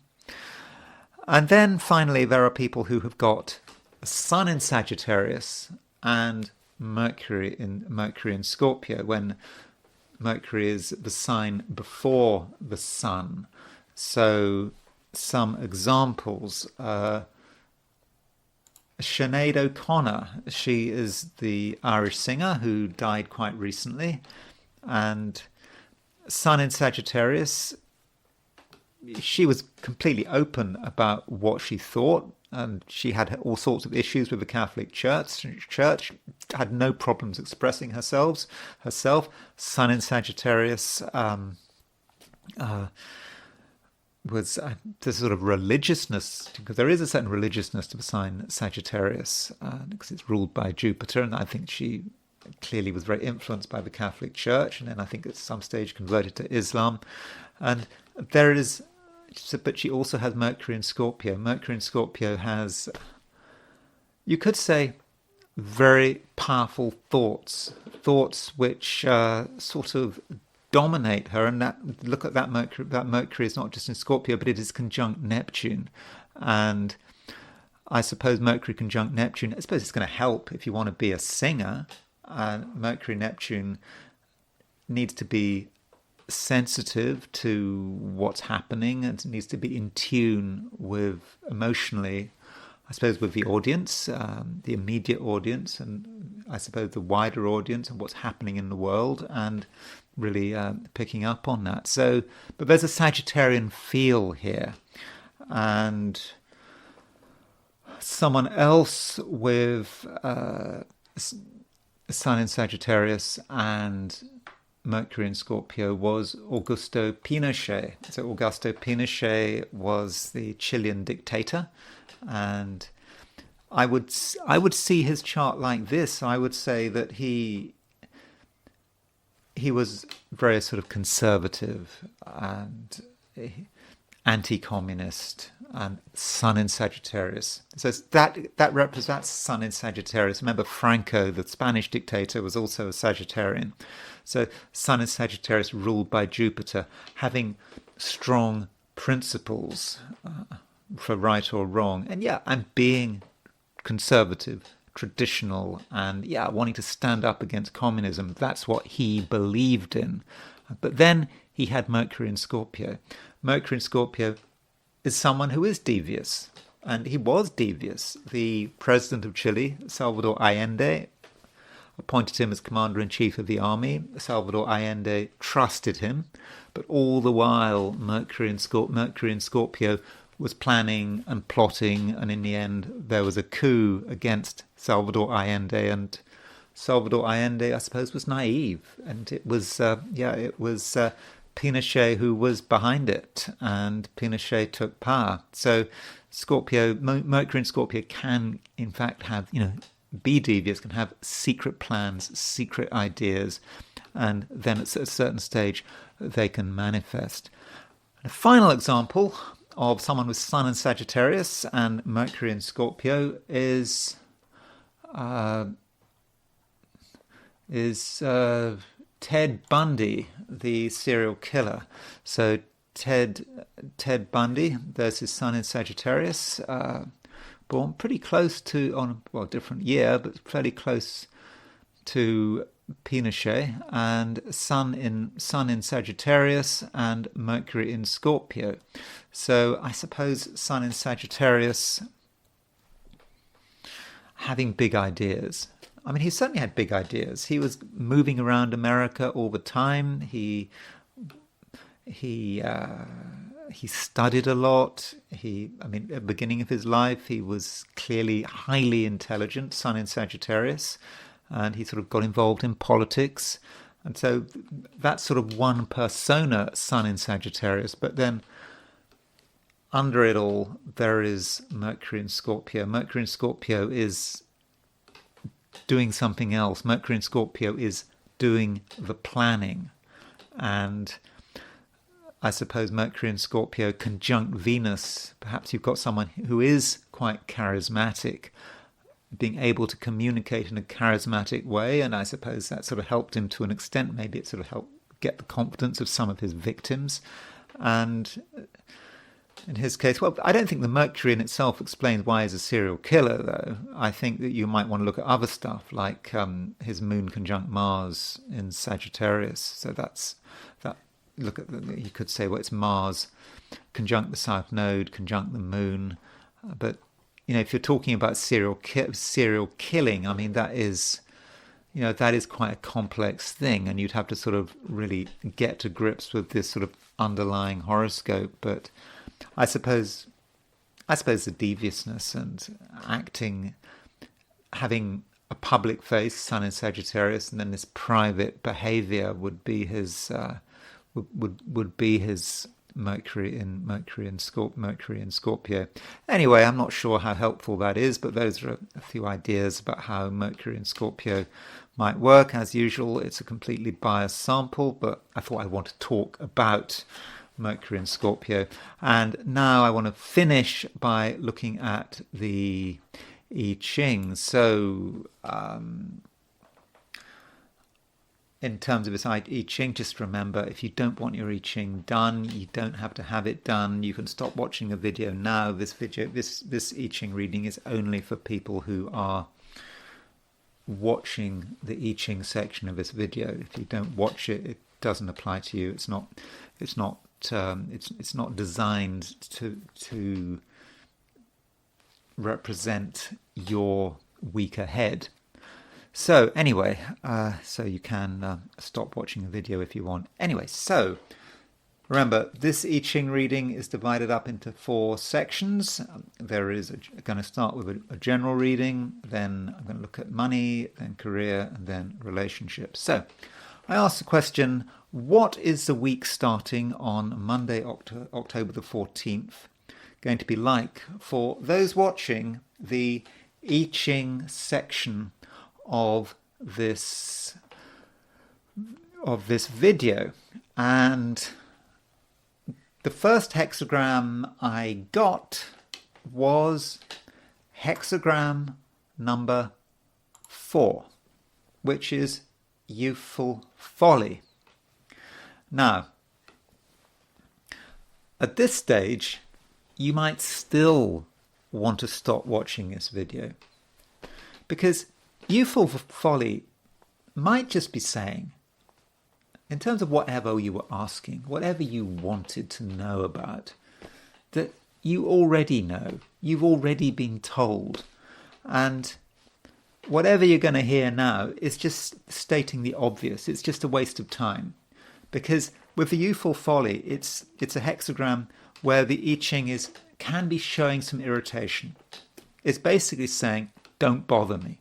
And then finally, there are people who have got a Sun in Sagittarius and Mercury in Scorpio, when Mercury is the sign before the Sun. So some examples. Sinead O'Connor, she is the Irish singer who died quite recently, and Sun in Sagittarius, she was completely open about what she thought, and she had all sorts of issues with the Catholic Church, had no problems expressing herself. Sun in Sagittarius was this sort of religiousness, because there is a certain religiousness to the sign Sagittarius, because it's ruled by Jupiter, and I think she clearly was very influenced by the Catholic Church, and then I think at some stage converted to Islam. And there is, but she also has Mercury in Scorpio. Mercury in Scorpio has, you could say, very powerful thoughts which sort of dominate her. And look at that Mercury. That Mercury is not just in Scorpio, but it is conjunct Neptune. And I suppose Mercury conjunct Neptune, I suppose it's going to help if you want to be a singer. Mercury Neptune needs to be sensitive to what's happening, and it needs to be in tune with, emotionally, I suppose, with the audience, the immediate audience, and I suppose the wider audience, and what's happening in the world, and really picking up on that. So, but there's a Sagittarian feel here. And someone else with Sun in Sagittarius and Mercury in Scorpio was Augusto Pinochet. So Augusto Pinochet was the Chilean dictator, and I would see his chart like this. I would say that he was very sort of conservative and anti-communist, and Sun in Sagittarius. So that represents Sun in Sagittarius. Remember, Franco, the Spanish dictator, was also a Sagittarian. So Sun in Sagittarius, ruled by Jupiter, having strong principles for right or wrong, and being conservative, traditional, and wanting to stand up against communism. That's what he believed in. But then he had Mercury in Scorpio. Mercury in Scorpio is someone who is devious, and he was devious. The president of Chile, Salvador Allende, appointed him as commander-in-chief of the army. Salvador Allende trusted him, but all the while Mercury in Scorpio was planning and plotting, and in the end there was a coup against Salvador Allende, and Salvador Allende, I suppose, was naive, and it was Pinochet who was behind it, and Pinochet took power. So Mercury in Scorpio can in fact have, be devious, can have secret plans, secret ideas, and then at a certain stage they can manifest. And a final example of someone with Sun in Sagittarius and Mercury in Scorpio is Ted Bundy, the serial killer. So Ted Bundy, there's his Sun in Sagittarius, born pretty close to, different year, but fairly close to Pinochet, and Sun in Sagittarius and Mercury in Scorpio. So I suppose Sun in Sagittarius, having big ideas. I mean, he certainly had big ideas. He was moving around America all the time. He studied a lot. At the beginning of his life, he was clearly highly intelligent, Sun in Sagittarius. and he sort of got involved in politics. And so that's sort of one persona, Sun in Sagittarius. But then under it all, there is Mercury in Scorpio. Mercury in Scorpio is doing something else. Mercury in Scorpio is doing the planning. And I suppose Mercury in Scorpio conjunct Venus. Perhaps you've got someone who is quite charismatic, being able to communicate in a charismatic way, and I suppose that sort of helped him to an extent. Maybe it sort of helped get the confidence of some of his victims. And in his case, well, I don't think the Mercury in itself explains why he's a serial killer, though. I think that you might want to look at other stuff, like his moon conjunct Mars in Sagittarius. So that's that. Look at you could say, well, it's Mars conjunct the South Node, conjunct the Moon, but if you're talking about serial killing, I mean that is quite a complex thing, and you'd have to sort of really get to grips with this sort of underlying horoscope. But I suppose the deviousness and acting, having a public face, Sun in Sagittarius, and then this private behavior would be his would be his Mercury in Scorpio. Anyway, I'm not sure how helpful that is, but those are a few ideas about how Mercury in Scorpio might work. As usual, it's a completely biased sample, but I thought I want to talk about Mercury in Scorpio. And now I want to finish by looking at the I Ching. So in terms of this I Ching, just remember, if you don't want your I Ching done, you don't have to have it done. You can stop watching the video now. This I Ching reading is only for people who are watching the I Ching section of this video. If you don't watch it, it doesn't apply to you. It's not designed to represent your weaker head. So anyway, so you can stop watching the video if you want. Anyway, so remember, this I Ching reading is divided up into 4 sections. There is going to start with a general reading, then I'm going to look at money, then career, and then relationships. So I asked the question, what is the week starting on Monday, October the 14th, going to be like for those watching the I Ching section of this video? And the first hexagram I got was hexagram number 4, which is youthful folly. Now, at this stage, you might still want to stop watching this video, because youthful folly might just be saying, in terms of whatever you were asking, whatever you wanted to know about, that you already know, you've already been told. And whatever you're going to hear now is just stating the obvious. It's just a waste of time. Because with the youthful folly, it's a hexagram where the I Ching can be showing some irritation. It's basically saying, don't bother me.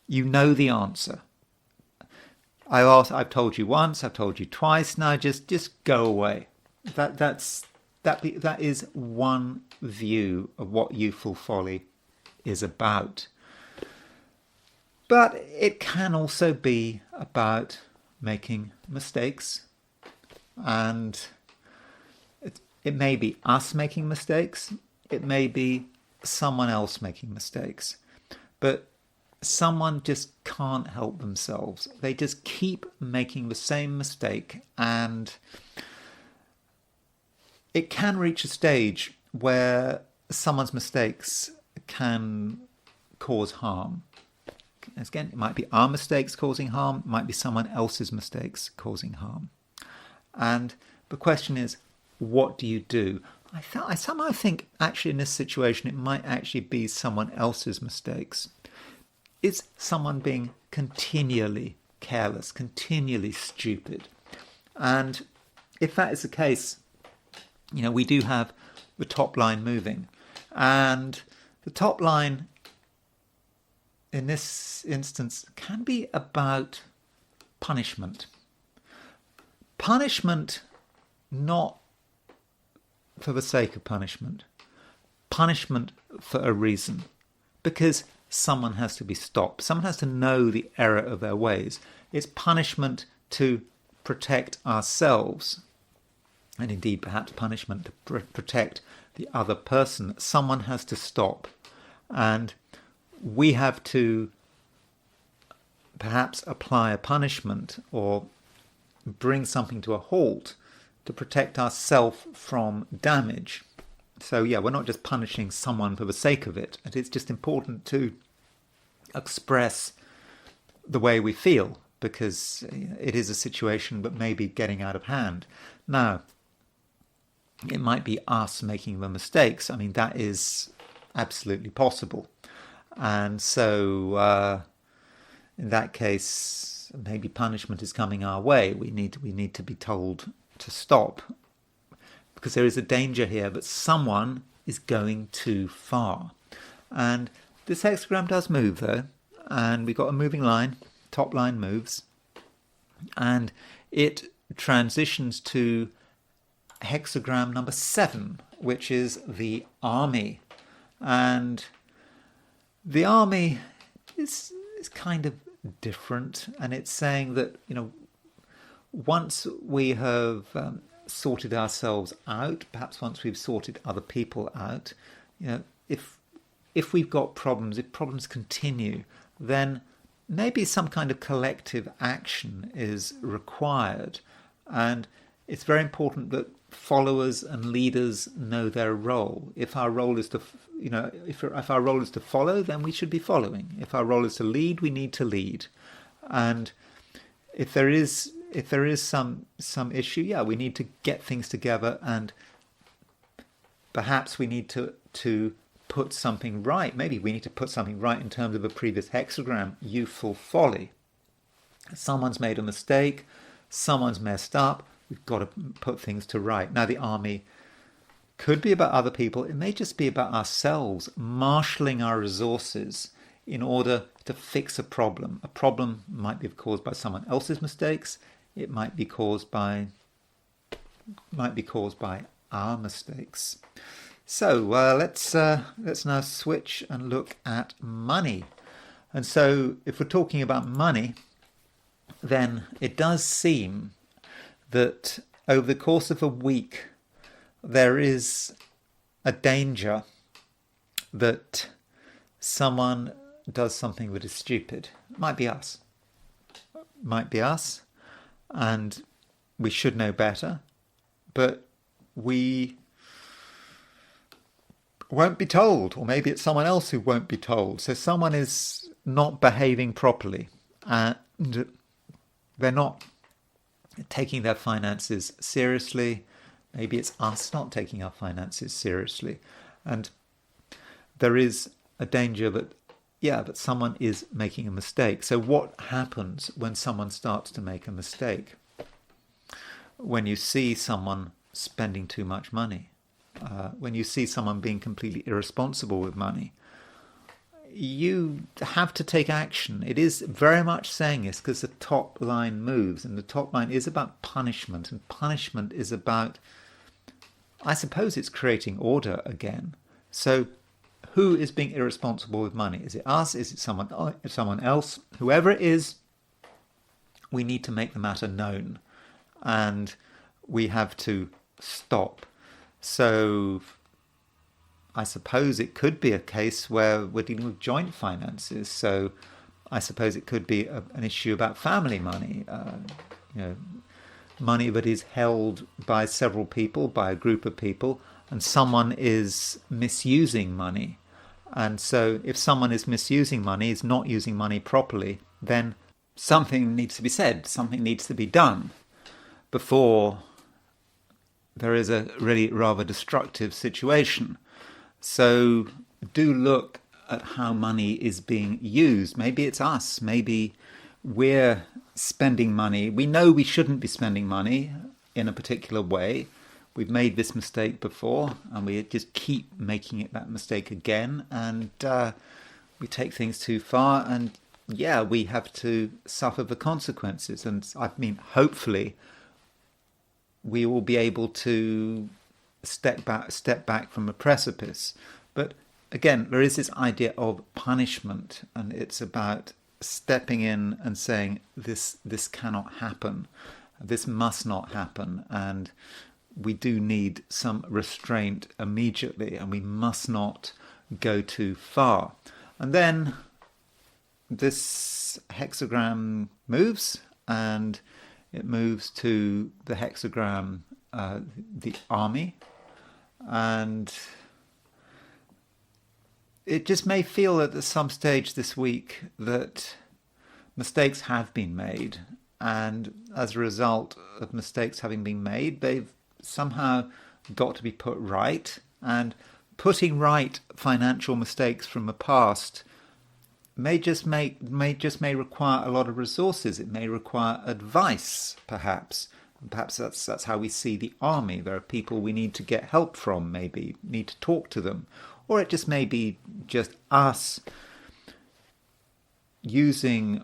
You know the answer. I've told you once, I've told you twice. Now just go away. That is one view of what youthful folly is about. But it can also be about making mistakes, and it may be us making mistakes. It may be someone else making mistakes, but someone just can't help themselves. They just keep making the same mistake, and it can reach a stage where someone's mistakes can cause harm. Again, it might be our mistakes causing harm, it might be someone else's mistakes causing harm. And the question is, what do you do? I somehow think actually in this situation it might actually be someone else's mistakes. Is someone being continually careless, continually stupid? And if that is the case, we do have the top line moving. And the top line in this instance can be about punishment. Punishment not for the sake of punishment. Punishment for a reason. Because someone has to be stopped. Someone has to know the error of their ways. It's punishment to protect ourselves. And indeed, perhaps punishment to protect the other person. Someone has to stop. And we have to perhaps apply a punishment or bring something to a halt to protect ourselves from damage. So yeah, we're not just punishing someone for the sake of it. It's just important to express the way we feel, because it is a situation that may be getting out of hand. Now, it might be us making the mistakes. I mean, that is absolutely possible. And so in that case, maybe punishment is coming our way. We need to be told to stop, because there is a danger here that someone is going too far. And this hexagram does move though, and we've got a moving line, top line moves, and it transitions to hexagram number 7, which is the army. And the army is kind of different, and it's saying that, once we have sorted ourselves out, perhaps once we've sorted other people out, if we've got problems, if problems continue, then maybe some kind of collective action is required. And it's very important that followers and leaders know their role. If our role is to, if our role is to follow, then we should be following. If our role is to lead, we need to lead. And if there is some issue, we need to get things together, and perhaps we need to put something right. Maybe we need to put something right in terms of a previous hexagram, youthful folly. Someone's made a mistake, someone's messed up, we've got to put things to right. Now, the army could be about other people. It may just be about ourselves, marshalling our resources in order to fix a problem. A problem might be caused by someone else's mistakes. It might be caused by our mistakes. So let's now switch and look at money. And so if we're talking about money, then it does seem that over the course of a week there is a danger that someone does something that is stupid. It might be us. And we should know better, but we won't be told, or maybe it's someone else who won't be told. So someone is not behaving properly, and they're not taking their finances seriously. Maybe it's us not taking our finances seriously. And there is a danger that someone is making a mistake. So what happens when someone starts to make a mistake? When you see someone spending too much money, when you see someone being completely irresponsible with money, you have to take action. It is very much saying this because the top line moves, and the top line is about punishment, and punishment is about, I suppose it's creating order again. So who is being irresponsible with money? Is it us? Is it someone else? Whoever it is, we need to make the matter known, and we have to stop. So I suppose it could be a case where we're dealing with joint finances. So I suppose it could be an issue about family money, money that is held by several people, by a group of people, and someone is misusing money. And so if someone is misusing money, is not using money properly, then something needs to be said, something needs to be done before there is a really rather destructive situation. So do look at how money is being used. Maybe it's us. Maybe we're spending money. We know we shouldn't be spending money in a particular way. We've made this mistake before, and we just keep making that mistake again. And we take things too far, and yeah, we have to suffer the consequences. And I mean, hopefully, we will be able to step back from a precipice. But again, there is this idea of punishment, and it's about stepping in and saying this cannot happen, this must not happen, and we do need some restraint immediately, and we must not go too far. And then this hexagram moves, and it moves to the hexagram, the army, and it just may feel at some stage this week that mistakes have been made, and as a result of mistakes having been made, they've somehow got to be put right. And putting right financial mistakes from the past may require a lot of resources. It may require advice, perhaps. Perhaps that's how we see the army. There are people we need to get help from, maybe need to talk to them. Or it just may be just us using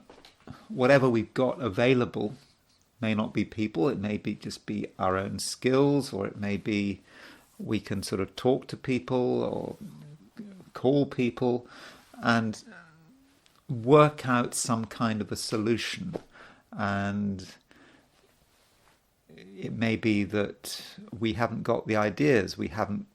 whatever we've got available. May not be people, it may be just be our own skills, or it may be we can sort of talk to people or call people and work out some kind of a solution. And it may be that we haven't got the ideas, we aren't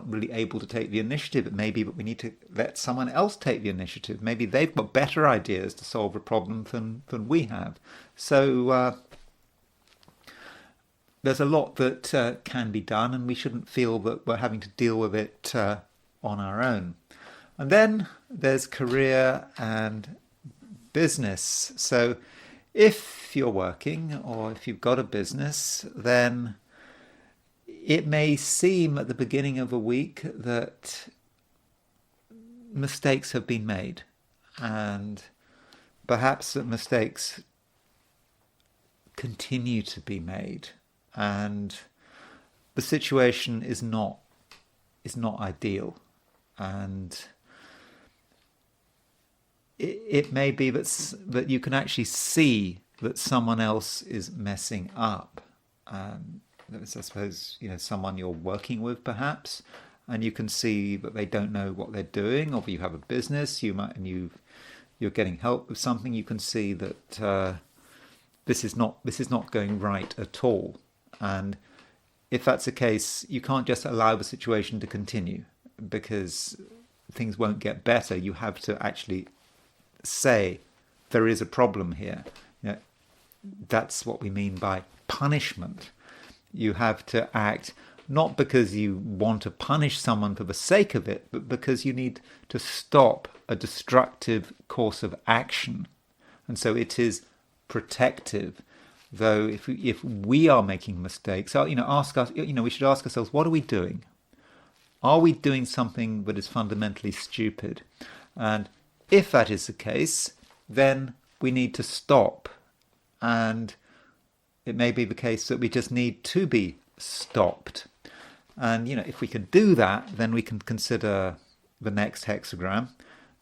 really able to take the initiative. It may be that we need to let someone else take the initiative. Maybe they've got better ideas to solve a problem than we have. So there's a lot that can be done, and we shouldn't feel that we're having to deal with it on our own. And then there's career and business. So if you're working or if you've got a business, then it may seem at the beginning of a week that mistakes have been made, and perhaps that mistakes continue to be made, and the situation is not ideal, and it may be that you can actually see that someone else is messing up. I suppose, someone you're working with, perhaps, and you can see that they don't know what they're doing, or if you have a business, you're getting help with something, you can see that this is not going right at all. And if that's the case, you can't just allow the situation to continue, because things won't get better. You have to actually say there is a problem here. That's what we mean by punishment. You have to act not because you want to punish someone for the sake of it, but because you need to stop a destructive course of action. And so it is protective. Though if we are making mistakes, we should ask ourselves, what are we doing? Are we doing something that is fundamentally stupid? And if that is the case, then we need to stop. And it may be the case that we just need to be stopped. And, if we can do that, then we can consider the next hexagram,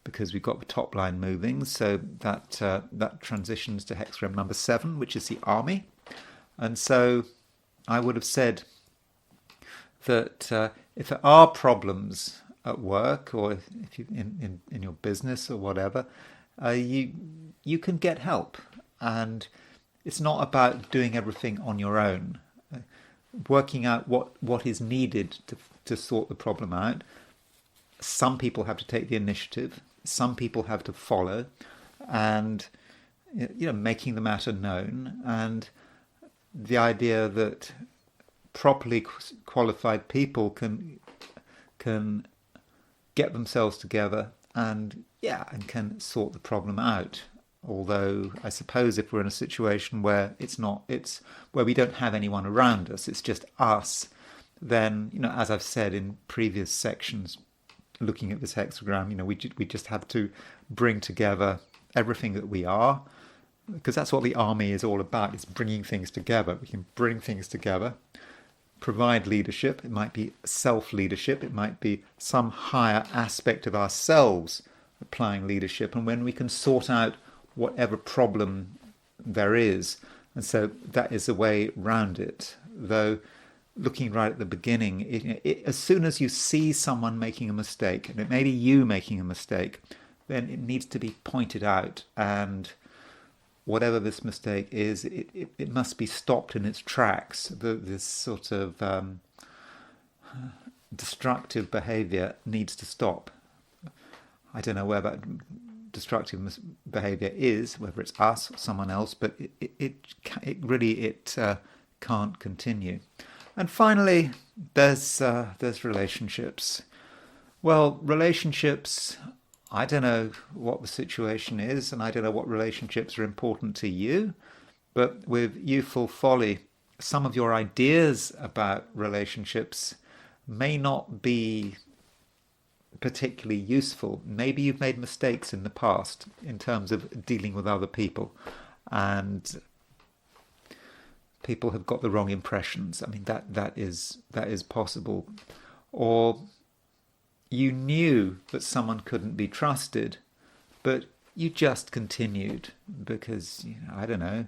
because we've got the top line moving. So that transitions to hexagram number 7, which is the army. And so I would have said that if there are problems at work, or if you in your business or whatever, you can get help. And it's not about doing everything on your own. Working out what is needed to sort the problem out. Some people have to take the initiative. Some people have to follow, and making the matter known. And the idea that properly qualified people can get themselves together and can sort the problem out. Although I suppose if we're in a situation where it's where we don't have anyone around us, it's just us, then, as I've said in previous sections, looking at this hexagram, we just have to bring together everything that we are, because that's what the army is all about. It's bringing things together. We can bring things together, provide leadership. It might be self-leadership. It might be some higher aspect of ourselves applying leadership, and when we can sort out whatever problem there is. And so that is a way round it. Though, looking right at the beginning, as soon as you see someone making a mistake, and it may be you making a mistake, then it needs to be pointed out. And whatever this mistake is, it must be stopped in its tracks. This sort of destructive behavior needs to stop. I don't know where that destructive behavior is, whether it's us or someone else, but it really can't continue. And finally, there's relationships. Well, relationships, I don't know what the situation is, and I don't know what relationships are important to you, but with youthful folly, some of your ideas about relationships may not be particularly useful. Maybe you've made mistakes in the past in terms of dealing with other people, and people have got the wrong impressions. I mean, that is possible. Or you knew that someone couldn't be trusted, but you just continued because, I don't know,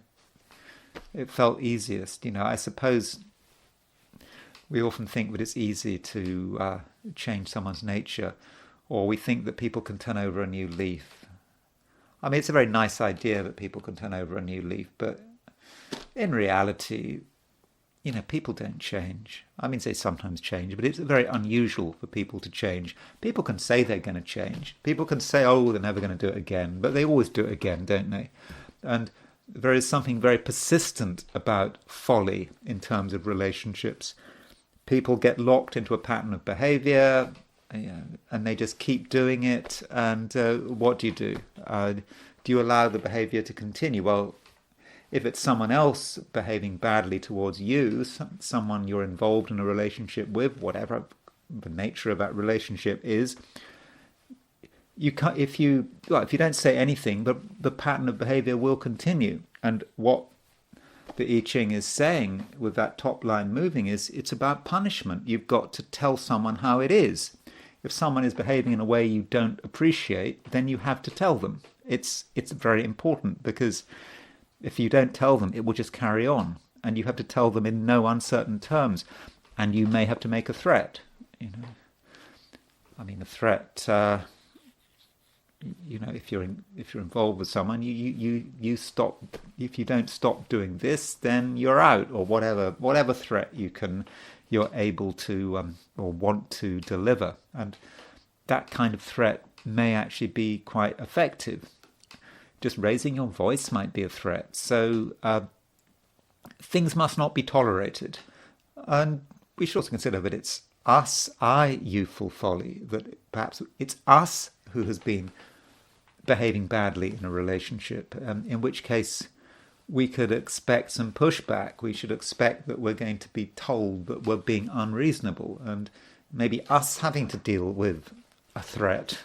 it felt easiest. I suppose we often think that it's easy to change someone's nature, or we think that people can turn over a new leaf. I mean, it's a very nice idea that people can turn over a new leaf, but in reality, people don't change. I mean, they sometimes change, but it's very unusual for people to change. People can say they're going to change. People can say, oh, they're never going to do it again, but they always do it again, don't they? And there is something very persistent about folly in terms of relationships. People get locked into a pattern of behavior, and they just keep doing it. And what do? Do you allow the behavior to continue? Well, if it's someone else behaving badly towards you, someone you're involved in a relationship with, whatever the nature of that relationship is, you can't, if you don't say anything, the pattern of behavior will continue. And what the I Ching is saying with that top line moving is it's about punishment. You've got to tell someone how it is. If someone is behaving in a way you don't appreciate, then you have to tell them. It's very important, because if you don't tell them, it will just carry on. And you have to tell them in no uncertain terms. And you may have to make a threat. I mean, a threat. If you're involved with someone, you stop. If you don't stop doing this, then you're out, or whatever threat you're able to or want to deliver. And that kind of threat may actually be quite effective. Just raising your voice might be a threat. So things must not be tolerated. And we should also consider that it's youthful folly, that perhaps it's us who has been behaving badly in a relationship, in which case we could expect some pushback. We should expect that we're going to be told that we're being unreasonable, and maybe us having to deal with a threat.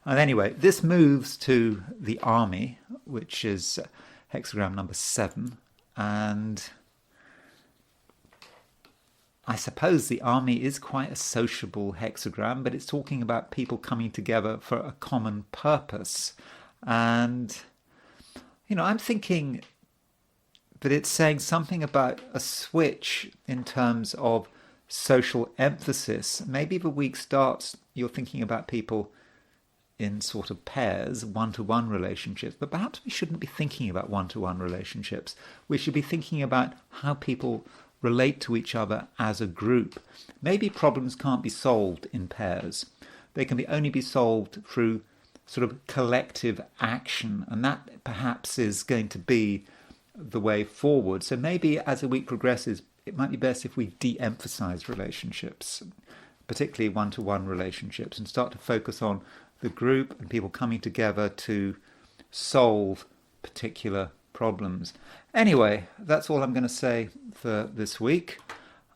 And anyway, this moves to the army, which is hexagram number 7. And I suppose the army is quite a sociable hexagram, but it's talking about people coming together for a common purpose. And, I'm thinking that it's saying something about a switch in terms of social emphasis. Maybe the week starts, you're thinking about people in sort of pairs, one-to-one relationships, but perhaps we shouldn't be thinking about one-to-one relationships. We should be thinking about how people relate to each other as a group. Maybe problems can't be solved in pairs. They can only be solved through sort of collective action, and that perhaps is going to be the way forward. So maybe as the week progresses, it might be best if we de-emphasize relationships, particularly one-to-one relationships, and start to focus on the group and people coming together to solve particular problems. Anyway, that's all I'm going to say for this week.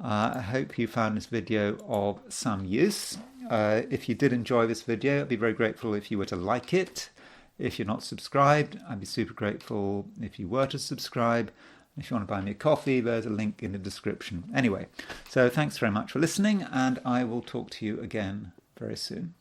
I hope you found this video of some use. If you did enjoy this video, I'd be very grateful if you were to like it. If you're not subscribed, I'd be super grateful if you were to subscribe. If you want to buy me a coffee, there's a link in the description. Anyway, so thanks very much for listening, and I will talk to you again very soon.